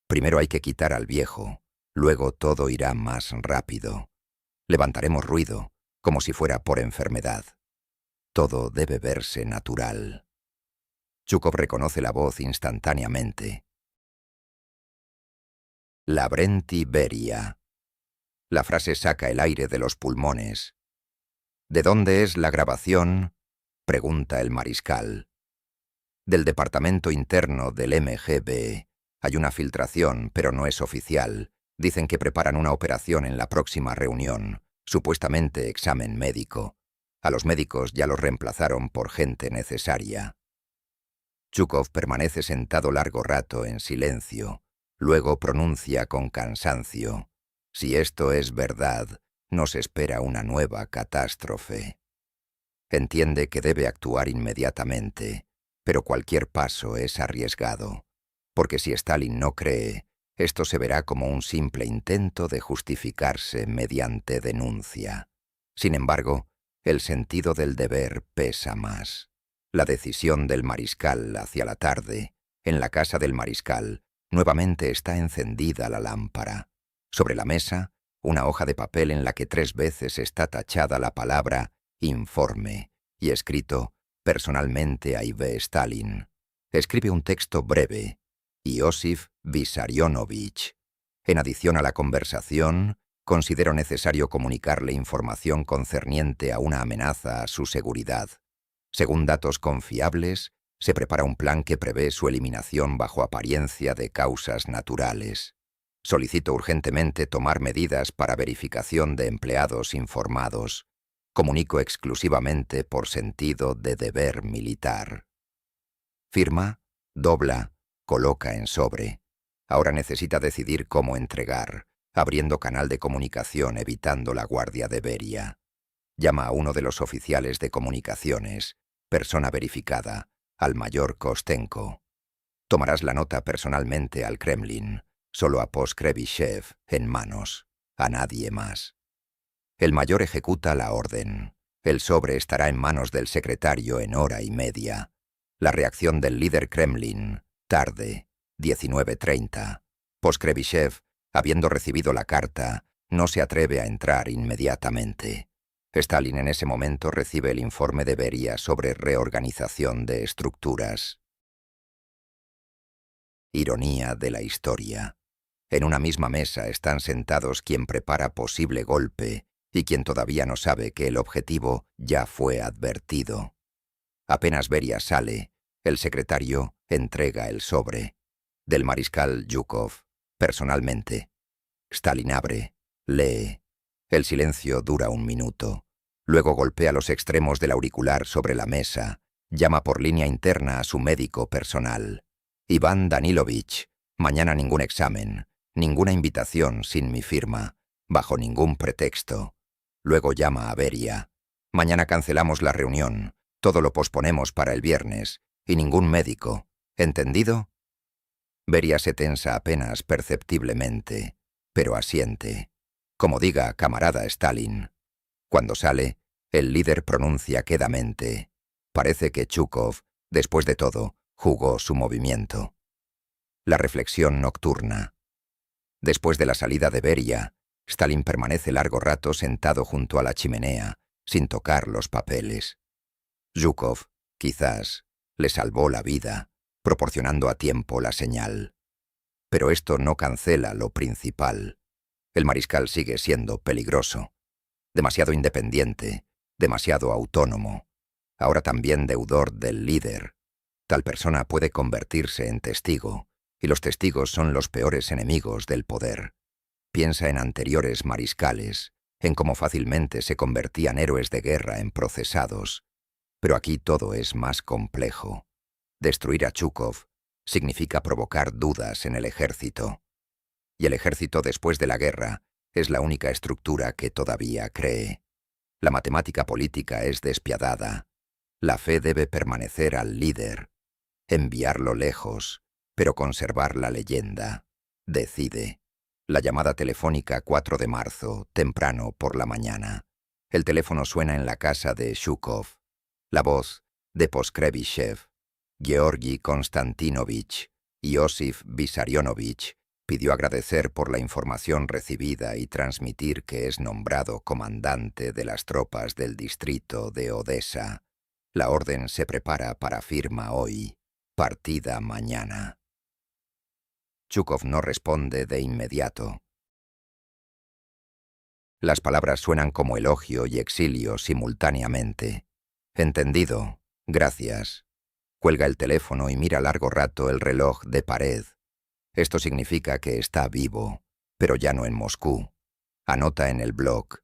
Primero hay que quitar al viejo, luego todo irá más rápido. Levantaremos ruido, como si fuera por enfermedad. Todo debe verse natural. Zhukov reconoce la voz instantáneamente. Lavrenti Beria. La frase saca el aire de los pulmones. ¿De dónde es la grabación?, pregunta el mariscal. Del departamento interno del MGB. Hay una filtración, pero no es oficial. Dicen que preparan una operación en la próxima reunión, supuestamente examen médico. A los médicos ya los reemplazaron por gente necesaria. Zhukov permanece sentado largo rato en silencio. Luego pronuncia con cansancio. Si esto es verdad, nos espera una nueva catástrofe. Entiende que debe actuar inmediatamente, pero cualquier paso es arriesgado, porque si Stalin no cree, esto se verá como un simple intento de justificarse mediante denuncia. Sin embargo, el sentido del deber pesa más. La decisión del mariscal hacia la tarde, en la casa del mariscal, nuevamente está encendida la lámpara. Sobre la mesa, una hoja de papel en la que 3 veces está tachada la palabra informe y escrito personalmente a I.V. Stalin. Escribe un texto breve, Iosif Vissarionovich. En adición a la conversación, considero necesario comunicarle información concerniente a una amenaza a su seguridad. Según datos confiables, se prepara un plan que prevé su eliminación bajo apariencia de causas naturales. Solicito urgentemente tomar medidas para verificación de empleados informados. Comunico exclusivamente por sentido de deber militar. Firma, dobla, coloca en sobre. Ahora necesita decidir cómo entregar, abriendo canal de comunicación evitando la guardia de Beria. Llama a uno de los oficiales de comunicaciones, persona verificada, al mayor Kostenko. Tomarás la nota personalmente al Kremlin, solo a Poskrevishev en manos, a nadie más. El mayor ejecuta la orden. El sobre estará en manos del secretario en hora y media. La reacción del líder Kremlin, tarde, 19:30. Poskrevishev, habiendo recibido la carta, no se atreve a entrar inmediatamente. Stalin en ese momento recibe el informe de Beria sobre reorganización de estructuras. Ironía de la historia. En una misma mesa están sentados quien prepara posible golpe y quien todavía no sabe que el objetivo ya fue advertido. Apenas Beria sale, el secretario entrega el sobre. Del mariscal Zhukov, personalmente. Stalin abre, lee. El silencio dura 1 minuto. Luego golpea los extremos del auricular sobre la mesa. Llama por línea interna a su médico personal. Iván Danilovich, mañana ningún examen, ninguna invitación sin mi firma, bajo ningún pretexto. Luego llama a Beria. Mañana cancelamos la reunión, todo lo posponemos para el viernes, y ningún médico. ¿Entendido? Beria se tensa apenas perceptiblemente, pero asiente. Como diga camarada Stalin. Cuando sale, el líder pronuncia quedamente. Parece que Zhukov, después de todo, jugó su movimiento. La reflexión nocturna. Después de la salida de Beria, Stalin permanece largo rato sentado junto a la chimenea, sin tocar los papeles. Zhukov, quizás, le salvó la vida, proporcionando a tiempo la señal. Pero esto no cancela lo principal. El mariscal sigue siendo peligroso. Demasiado independiente, demasiado autónomo. Ahora también deudor del líder. Tal persona puede convertirse en testigo, y los testigos son los peores enemigos del poder. Piensa en anteriores mariscales, en cómo fácilmente se convertían héroes de guerra en procesados. Pero aquí todo es más complejo. Destruir a Zhukov significa provocar dudas en el ejército. Y el ejército después de la guerra es la única estructura que todavía cree. La matemática política es despiadada. La fe debe permanecer al líder, enviarlo lejos, pero conservar la leyenda. Decide. La llamada telefónica 4 de marzo, temprano por la mañana. El teléfono suena en la casa de Zhukov. La voz de Poskrevishev. Georgi Konstantinovich Iosif Vissarionovich pidió agradecer por la información recibida y transmitir que es nombrado comandante de las tropas del distrito de Odessa. La orden se prepara para firma hoy, partida mañana. Zhukov no responde de inmediato. Las palabras suenan como elogio y exilio simultáneamente. Entendido. Gracias. Cuelga el teléfono y mira largo rato el reloj de pared. Esto significa que está vivo, pero ya no en Moscú. Anota en el blog.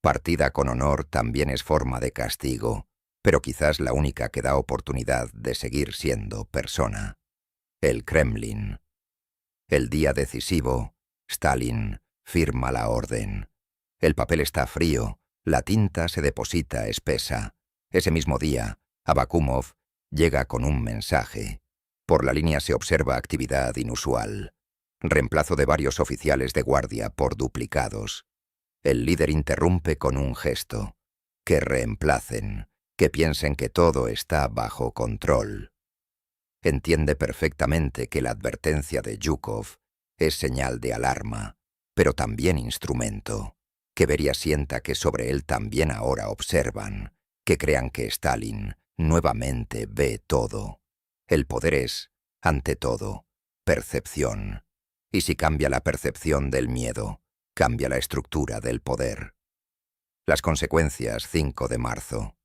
Partida con honor también es forma de castigo, pero quizás la única que da oportunidad de seguir siendo persona. El Kremlin. El día decisivo, Stalin firma la orden. El papel está frío, la tinta se deposita espesa. Ese mismo día, Abakumov llega con un mensaje. Por la línea se observa actividad inusual. Reemplazo de varios oficiales de guardia por duplicados. El líder interrumpe con un gesto. Que reemplacen, que piensen que todo está bajo control. Entiende perfectamente que la advertencia de Zhukov es señal de alarma, pero también instrumento. Que Beria sienta que sobre él también ahora observan, que crean que Stalin nuevamente ve todo. El poder es, ante todo, percepción. Y si cambia la percepción del miedo, cambia la estructura del poder. Las consecuencias, 5 de marzo.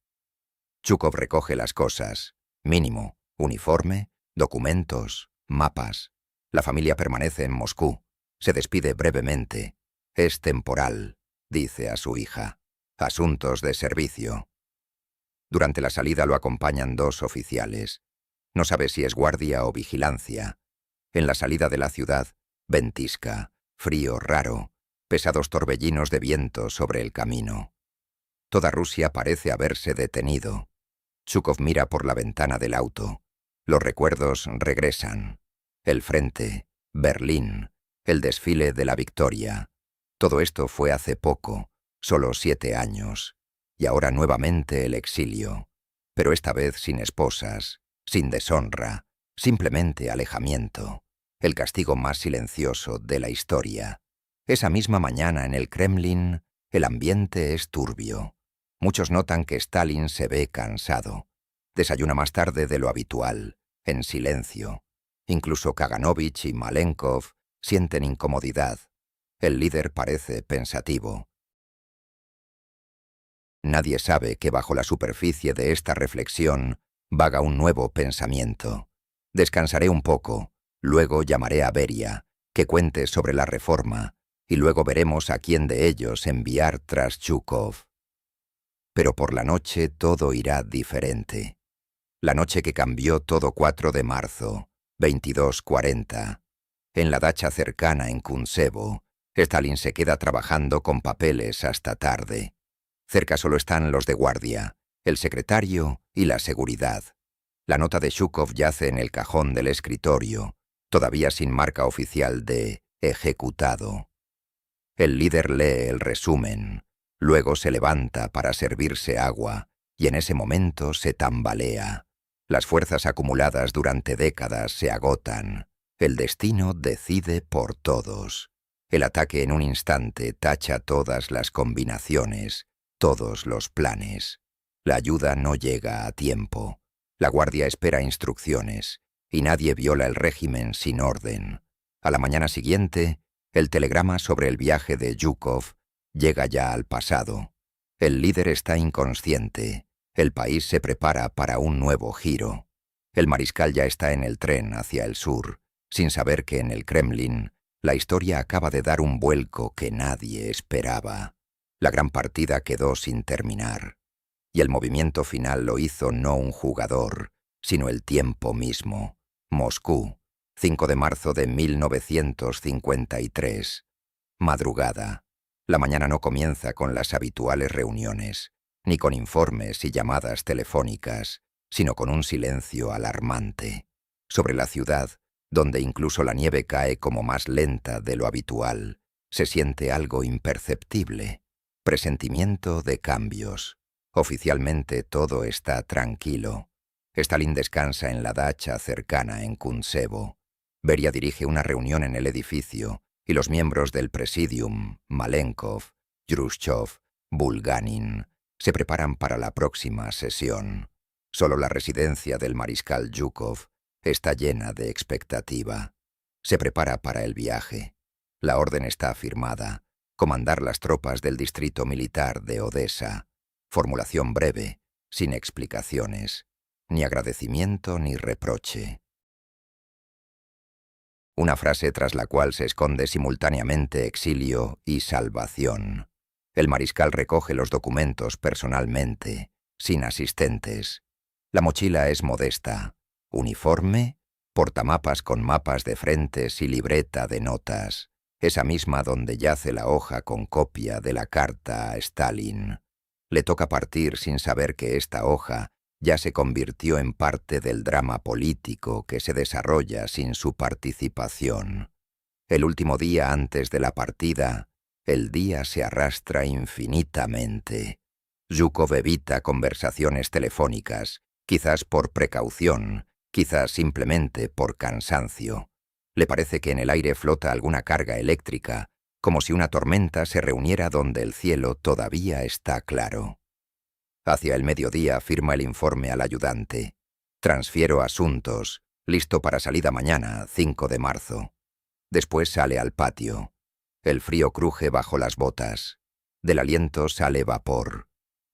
Zhukov recoge las cosas, mínimo, uniforme, documentos, mapas. La familia permanece en Moscú. Se despide brevemente. Es temporal, dice a su hija. Asuntos de servicio. Durante la salida lo acompañan 2 oficiales. No sabe si es guardia o vigilancia. En la salida de la ciudad, ventisca, frío raro, pesados torbellinos de viento sobre el camino. Toda Rusia parece haberse detenido. Zhukov mira por la ventana del auto. Los recuerdos regresan. El frente, Berlín, el desfile de la Victoria. Todo esto fue hace poco, solo 7 años. Y ahora nuevamente el exilio. Pero esta vez sin esposas, sin deshonra, simplemente alejamiento. El castigo más silencioso de la historia. Esa misma mañana en el Kremlin, el ambiente es turbio. Muchos notan que Stalin se ve cansado. Desayuna más tarde de lo habitual, en silencio. Incluso Kaganovich y Malenkov sienten incomodidad. El líder parece pensativo. Nadie sabe que bajo la superficie de esta reflexión vaga un nuevo pensamiento. Descansaré un poco, luego llamaré a Beria, que cuente sobre la reforma, y luego veremos a quién de ellos enviar tras Zhukov. Pero por la noche todo irá diferente. La noche que cambió todo 4 de marzo, 22:40. En la dacha cercana en Kuntsevo, Stalin se queda trabajando con papeles hasta tarde. Cerca solo están los de guardia, el secretario y la seguridad. La nota de Zhukov yace en el cajón del escritorio, todavía sin marca oficial de ejecutado. El líder lee el resumen, luego se levanta para servirse agua y en ese momento se tambalea. Las fuerzas acumuladas durante décadas se agotan. El destino decide por todos. El ataque en un instante tacha todas las combinaciones, todos los planes. La ayuda no llega a tiempo. La guardia espera instrucciones y nadie viola el régimen sin orden. A la mañana siguiente, el telegrama sobre el viaje de Zhukov llega ya al pasado. El líder está inconsciente. El país se prepara para un nuevo giro. El mariscal ya está en el tren hacia el sur, sin saber que en el Kremlin la historia acaba de dar un vuelco que nadie esperaba. La gran partida quedó sin terminar, y el movimiento final lo hizo no un jugador, sino el tiempo mismo. Moscú, 5 de marzo de 1953. Madrugada. La mañana no comienza con las habituales reuniones, ni con informes y llamadas telefónicas, sino con un silencio alarmante. Sobre la ciudad, donde incluso la nieve cae como más lenta de lo habitual, se siente algo imperceptible. Presentimiento de cambios. Oficialmente todo está tranquilo. Stalin descansa en la dacha cercana en Kuntsevo. Beria dirige una reunión en el edificio y los miembros del Presidium, Malenkov, Khrushchev, Bulganin, se preparan para la próxima sesión. Solo la residencia del mariscal Zhukov está llena de expectativa. Se prepara para el viaje. La orden está firmada: comandar las tropas del distrito militar de Odessa. Formulación breve, sin explicaciones, ni agradecimiento ni reproche. Una frase tras la cual se esconde simultáneamente exilio y salvación. El mariscal recoge los documentos personalmente, sin asistentes. La mochila es modesta, uniforme, portamapas con mapas de frentes y libreta de notas, esa misma donde yace la hoja con copia de la carta a Stalin. Le toca partir sin saber que esta hoja ya se convirtió en parte del drama político que se desarrolla sin su participación. El último día antes de la partida, el día se arrastra infinitamente. Zhukov evita conversaciones telefónicas, quizás por precaución, quizás simplemente por cansancio. Le parece que en el aire flota alguna carga eléctrica, como si una tormenta se reuniera donde el cielo todavía está claro. Hacia el mediodía firma el informe al ayudante. Transfiero asuntos, listo para salida mañana, 5 de marzo. Después sale al patio. El frío cruje bajo las botas. Del aliento sale vapor.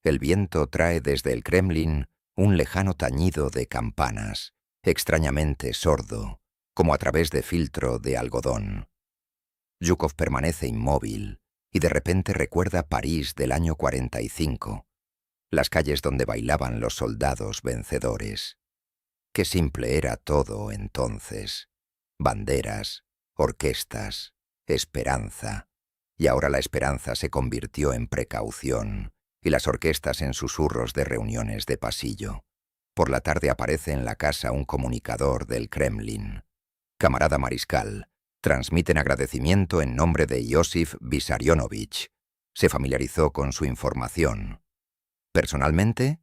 El viento trae desde el Kremlin un lejano tañido de campanas, extrañamente sordo, como a través de filtro de algodón. Zhukov permanece inmóvil y de repente recuerda París del año 45. Las calles donde bailaban los soldados vencedores. Qué simple era todo entonces. Banderas, orquestas, esperanza. Y ahora la esperanza se convirtió en precaución, y las orquestas en susurros de reuniones de pasillo. Por la tarde aparece en la casa un comunicador del Kremlin. Camarada mariscal, transmiten agradecimiento en nombre de Iosif Vissarionovich. Se familiarizó con su información. ¿Personalmente?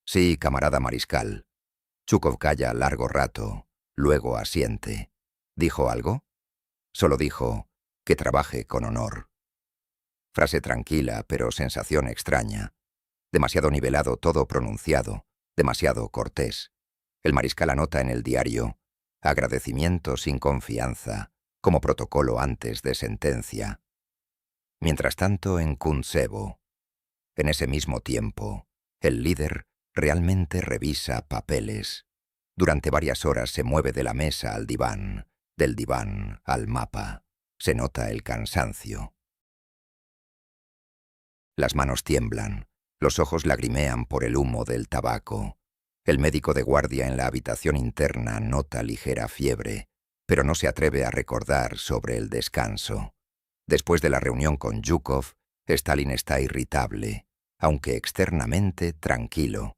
Sí, camarada mariscal. Zhukov calla largo rato, luego asiente. ¿Dijo algo? Solo dijo que trabaje con honor. Frase tranquila, pero sensación extraña. Demasiado nivelado todo pronunciado, demasiado cortés. El mariscal anota en el diario: agradecimiento sin confianza, como protocolo antes de sentencia. Mientras tanto, en Kuntsevo. En ese mismo tiempo, el líder realmente revisa papeles. Durante varias horas se mueve de la mesa al diván, del diván al mapa. Se nota el cansancio. Las manos tiemblan, los ojos lagrimean por el humo del tabaco. El médico de guardia en la habitación interna nota ligera fiebre, pero no se atreve a recordar sobre el descanso. Después de la reunión con Zhukov, Stalin está irritable, aunque externamente tranquilo.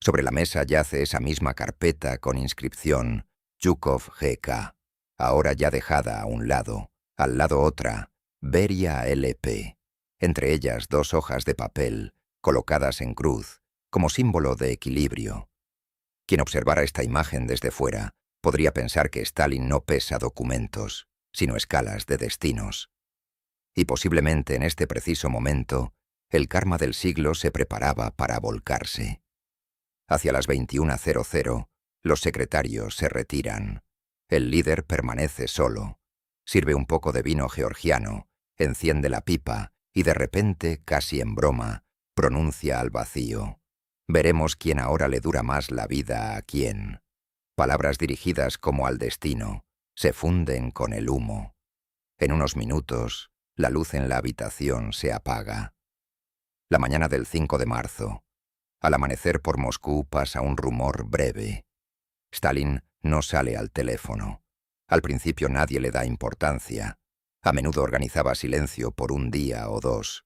Sobre la mesa yace esa misma carpeta con inscripción Zhukov GK, ahora ya dejada a un lado, al lado otra, Beria LP, entre ellas 2 hojas de papel, colocadas en cruz, como símbolo de equilibrio. Quien observara esta imagen desde fuera podría pensar que Stalin no pesa documentos, sino escalas de destinos. Y posiblemente en este preciso momento, el karma del siglo se preparaba para volcarse. Hacia las 21:00, los secretarios se retiran. El líder permanece solo. Sirve un poco de vino georgiano, enciende la pipa y de repente, casi en broma, pronuncia al vacío: veremos quién ahora le dura más la vida a quién. Palabras dirigidas como al destino, se funden con el humo. En unos minutos, la luz en la habitación se apaga. La mañana del 5 de marzo. Al amanecer por Moscú pasa un rumor breve. Stalin no sale al teléfono. Al principio nadie le da importancia. A menudo organizaba silencio por un día o dos.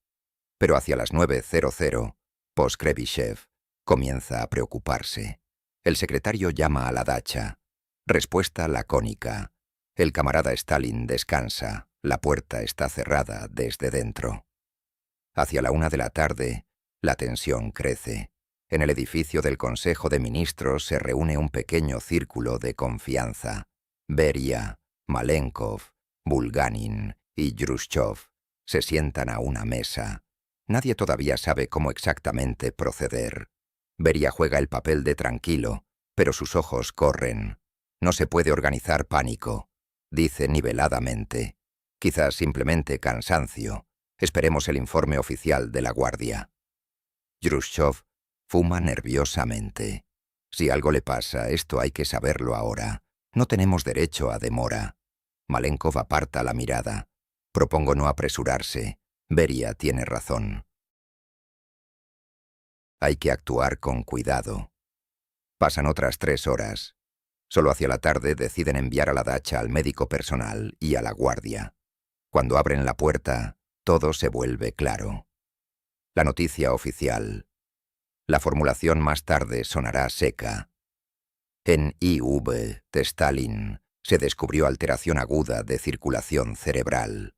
Pero hacia las 9:00, Poskrevishev comienza a preocuparse. El secretario llama a la dacha. Respuesta lacónica. El camarada Stalin descansa. La puerta está cerrada desde dentro. Hacia la 1 de la tarde, la tensión crece. En el edificio del Consejo de Ministros se reúne un pequeño círculo de confianza. Beria, Malenkov, Bulganin y Khrushchev se sientan a una mesa. Nadie todavía sabe cómo exactamente proceder. Beria juega el papel de tranquilo, pero sus ojos corren. No se puede organizar pánico, dice niveladamente. Quizás simplemente cansancio. Esperemos el informe oficial de la Guardia. Khrushchev fuma nerviosamente. Si algo le pasa, esto hay que saberlo ahora. No tenemos derecho a demora. Malenkov aparta la mirada. Propongo no apresurarse. Beria tiene razón. Hay que actuar con cuidado. Pasan otras 3 horas. Solo hacia la tarde deciden enviar a la dacha al médico personal y a la guardia. Cuando abren la puerta, todo se vuelve claro. La noticia oficial. La formulación más tarde sonará seca. En IV de Stalin se descubrió alteración aguda de circulación cerebral.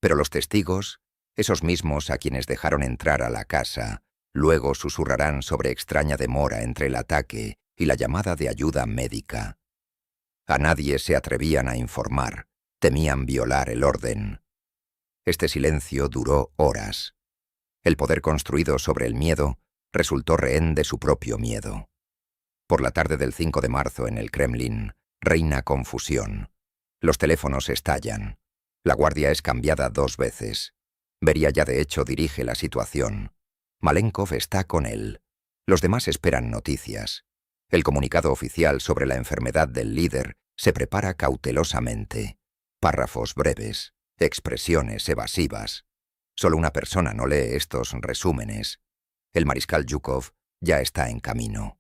Pero los testigos, esos mismos a quienes dejaron entrar a la casa, luego susurrarán sobre extraña demora entre el ataque y la llamada de ayuda médica. A nadie se atrevían a informar, temían violar el orden. Este silencio duró horas. El poder construido sobre el miedo resultó rehén de su propio miedo. Por la tarde del 5 de marzo en el Kremlin reina confusión. Los teléfonos estallan. La guardia es cambiada 2 veces. Beria ya de hecho dirige la situación. Malenkov está con él. Los demás esperan noticias. El comunicado oficial sobre la enfermedad del líder se prepara cautelosamente. Párrafos breves, expresiones evasivas. Solo una persona no lee estos resúmenes. El mariscal Zhukov ya está en camino.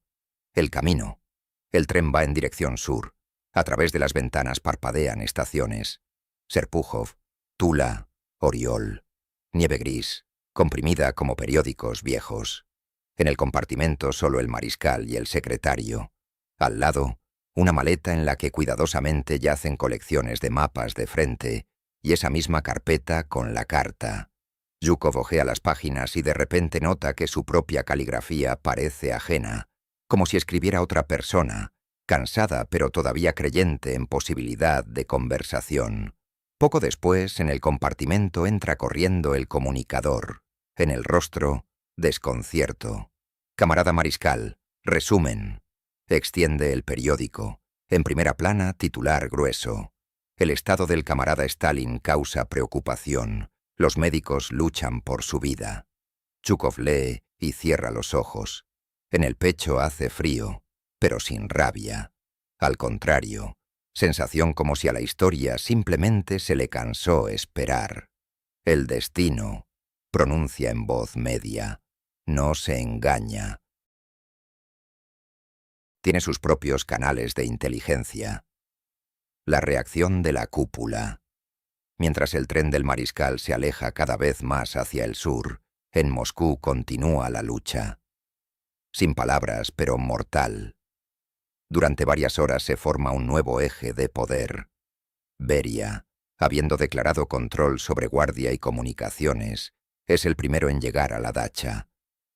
El camino. El tren va en dirección sur. A través de las ventanas parpadean estaciones. Serpukhov, Tula, Oriol. Nieve gris, comprimida como periódicos viejos. En el compartimento solo el mariscal y el secretario. Al lado, una maleta en la que cuidadosamente yacen colecciones de mapas de frente y esa misma carpeta con la carta. Zhukov hojea las páginas y de repente nota que su propia caligrafía parece ajena, como si escribiera otra persona, cansada pero todavía creyente en posibilidad de conversación. Poco después, en el compartimento entra corriendo el comunicador. En el rostro, desconcierto. Camarada mariscal, resumen. Extiende el periódico. En primera plana, titular grueso. El estado del camarada Stalin causa preocupación. Los médicos luchan por su vida. Zhukov lee y cierra los ojos. En el pecho hace frío, pero sin rabia. Al contrario, sensación como si a la historia simplemente se le cansó esperar. El destino, pronuncia en voz media, no se engaña. Tiene sus propios canales de inteligencia. La reacción de la cúpula. Mientras el tren del mariscal se aleja cada vez más hacia el sur, en Moscú continúa la lucha. Sin palabras, pero mortal. Durante varias horas se forma un nuevo eje de poder. Beria, habiendo declarado control sobre guardia y comunicaciones, es el primero en llegar a la dacha.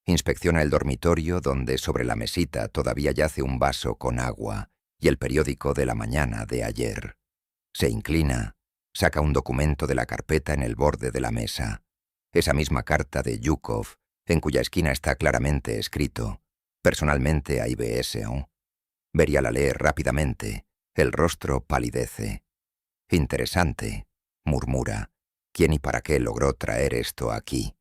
Inspecciona el dormitorio donde sobre la mesita todavía yace un vaso con agua y el periódico de la mañana de ayer. Se inclina, saca un documento de la carpeta en el borde de la mesa. Esa misma carta de Zhukov, en cuya esquina está claramente escrito, personalmente a IBSO. Beria la lee rápidamente, el rostro palidece. Interesante, murmura. ¿Quién y para qué logró traer esto aquí?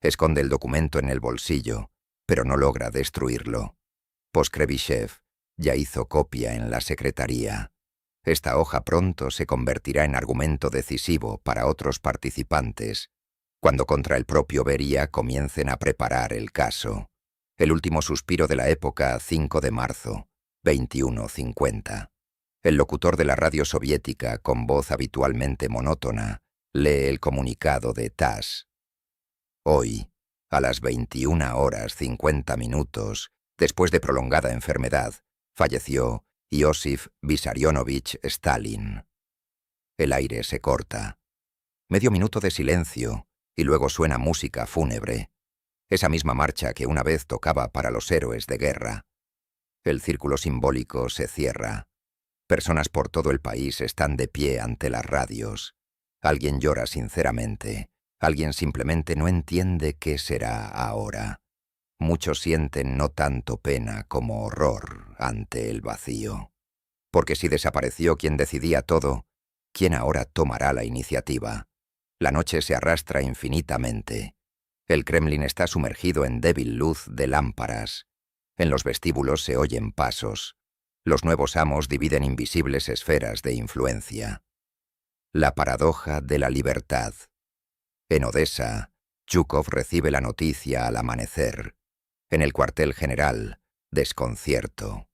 Esconde el documento en el bolsillo, pero no logra destruirlo. Poskrevishev ya hizo copia en la secretaría. Esta hoja pronto se convertirá en argumento decisivo para otros participantes. cuando contra el propio Beria comiencen a preparar el caso. El último suspiro de la época, 5 de marzo, 21:50. El locutor de la radio soviética, con voz habitualmente monótona, lee el comunicado de TASS. Hoy, a las 21:50, después de prolongada enfermedad, falleció Iosif Vissarionovich Stalin. El aire se corta. Medio minuto de silencio, y luego suena música fúnebre. Esa misma marcha que una vez tocaba para los héroes de guerra. El círculo simbólico se cierra. Personas por todo el país están de pie ante las radios. Alguien llora sinceramente. Alguien simplemente no entiende qué será ahora. Muchos sienten no tanto pena como horror ante el vacío. Porque si desapareció quien decidía todo, ¿quién ahora tomará la iniciativa? La noche se arrastra infinitamente. El Kremlin está sumergido en débil luz de lámparas. En los vestíbulos se oyen pasos. Los nuevos amos dividen invisibles esferas de influencia. La paradoja de la libertad. En Odessa, Zhukov recibe la noticia al amanecer. En el cuartel general, desconcierto.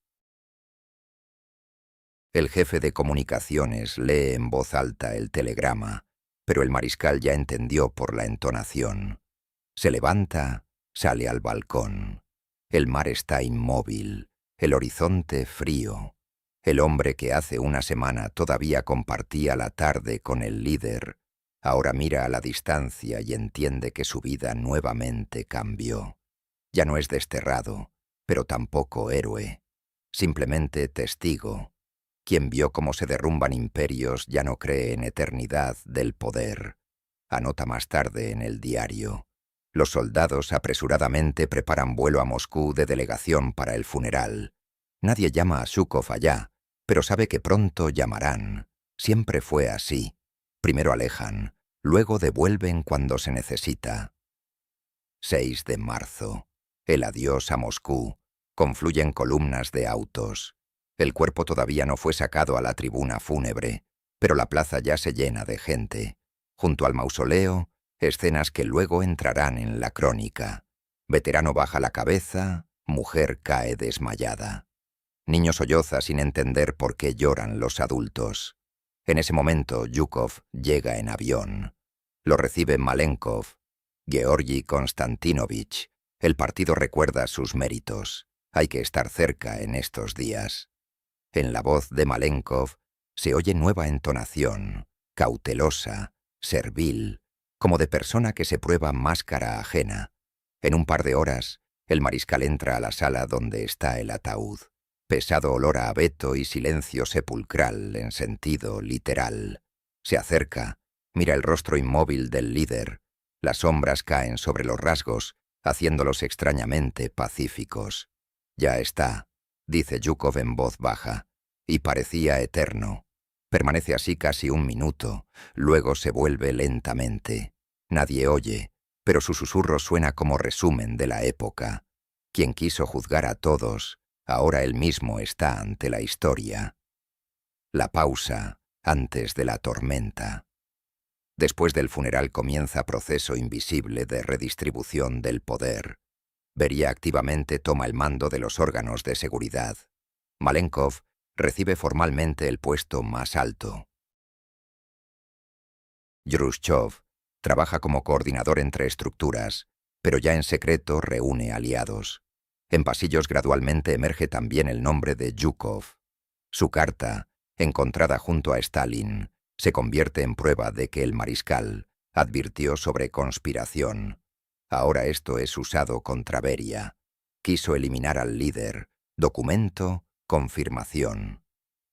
El jefe de comunicaciones lee en voz alta el telegrama, pero el mariscal ya entendió por la entonación. Se levanta, sale al balcón. El mar está inmóvil, el horizonte frío. El hombre que hace una semana todavía compartía la tarde con el líder, ahora mira a la distancia y entiende que su vida nuevamente cambió. Ya no es desterrado, pero tampoco héroe. Simplemente testigo. Quien vio cómo se derrumban imperios ya no cree en eternidad del poder. Anota más tarde en el diario. Los soldados apresuradamente preparan vuelo a Moscú de delegación para el funeral. Nadie llama a Zhukov allá, pero sabe que pronto llamarán. Siempre fue así. Primero alejan, luego devuelven cuando se necesita. 6 de marzo. El adiós a Moscú. Confluyen columnas de autos. El cuerpo todavía no fue sacado a la tribuna fúnebre, pero la plaza ya se llena de gente. Junto al mausoleo, escenas que luego entrarán en la crónica. Veterano baja la cabeza, mujer cae desmayada. Niño solloza sin entender por qué lloran los adultos. En ese momento, Zhukov llega en avión. Lo recibe Malenkov. Georgi Konstantinovich. El partido recuerda sus méritos. Hay que estar cerca en estos días. En la voz de Malenkov se oye nueva entonación, cautelosa, servil, como de persona que se prueba máscara ajena. En un par de horas, el mariscal entra a la sala donde está el ataúd. Pesado olor a abeto y silencio sepulcral en sentido literal. Se acerca, mira el rostro inmóvil del líder. Las sombras caen sobre los rasgos, haciéndolos extrañamente pacíficos. Ya está, dice Zhukov en voz baja, y parecía eterno. Permanece así casi un minuto, luego se vuelve lentamente. Nadie oye, pero su susurro suena como resumen de la época. Quien quiso juzgar a todos, ahora él mismo está ante la historia. La pausa antes de la tormenta. Después del funeral comienza proceso invisible de redistribución del poder. Beria activamente toma el mando de los órganos de seguridad. Malenkov recibe formalmente el puesto más alto. Khrushchev trabaja como coordinador entre estructuras, pero ya en secreto reúne aliados. En pasillos gradualmente emerge también el nombre de Zhukov. Su carta, encontrada junto a Stalin, se convierte en prueba de que el mariscal advirtió sobre conspiración. Ahora esto es usado contra Beria. Quiso eliminar al líder. Documento, confirmación.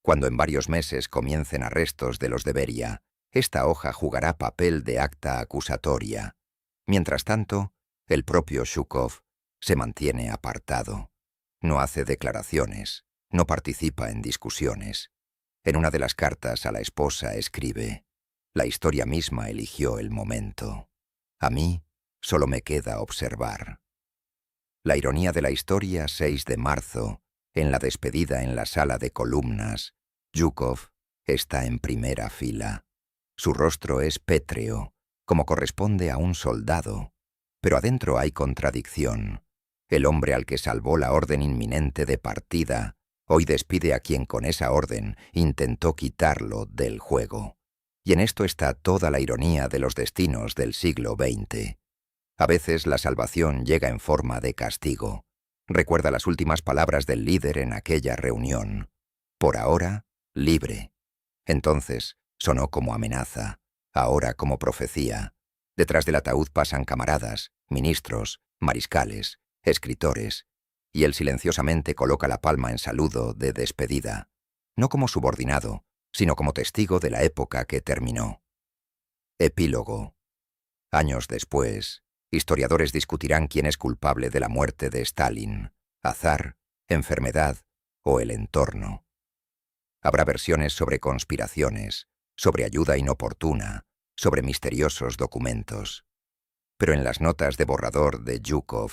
Cuando en varios meses comiencen arrestos de los de Beria, esta hoja jugará papel de acta acusatoria. Mientras tanto, el propio Zhukov se mantiene apartado. No hace declaraciones, no participa en discusiones. En una de las cartas a la esposa escribe: «La historia misma eligió el momento. A mí solo me queda observar». La ironía de la historia, 6 de marzo, en la despedida en la sala de columnas, Zhukov está en primera fila. Su rostro es pétreo, como corresponde a un soldado, pero adentro hay contradicción. El hombre al que salvó la orden inminente de partida, hoy despide a quien con esa orden intentó quitarlo del juego. Y en esto está toda la ironía de los destinos del siglo XX. A veces la salvación llega en forma de castigo. Recuerda las últimas palabras del líder en aquella reunión. Por ahora, libre. Entonces sonó como amenaza, ahora como profecía. Detrás del ataúd pasan camaradas, ministros, mariscales, escritores, y él silenciosamente coloca la palma en saludo de despedida, no como subordinado, sino como testigo de la época que terminó. Epílogo. Años después, historiadores discutirán quién es culpable de la muerte de Stalin, azar, enfermedad o el entorno. Habrá versiones sobre conspiraciones, sobre ayuda inoportuna, sobre misteriosos documentos. Pero en las notas de borrador de Zhukov,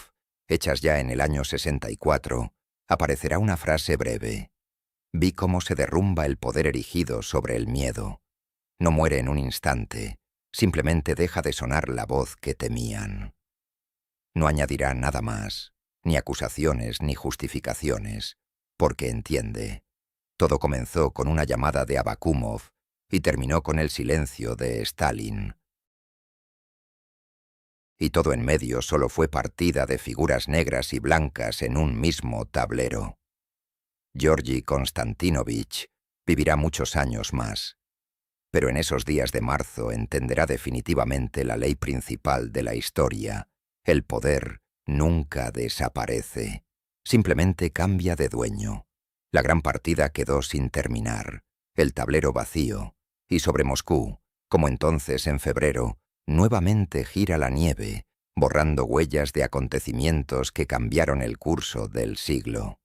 hechas ya en el año 64, aparecerá una frase breve. Vi cómo se derrumba el poder erigido sobre el miedo. No muere en un instante, simplemente deja de sonar la voz que temían. No añadirá nada más, ni acusaciones ni justificaciones, porque entiende. Todo comenzó con una llamada de Abakumov y terminó con el silencio de Stalin. Y todo en medio solo fue partida de figuras negras y blancas en un mismo tablero. Georgi Konstantinovich vivirá muchos años más, pero en esos días de marzo entenderá definitivamente la ley principal de la historia. El poder nunca desaparece, simplemente cambia de dueño. La gran partida quedó sin terminar, el tablero vacío, y sobre Moscú, como entonces en febrero, nuevamente gira la nieve, borrando huellas de acontecimientos que cambiaron el curso del siglo.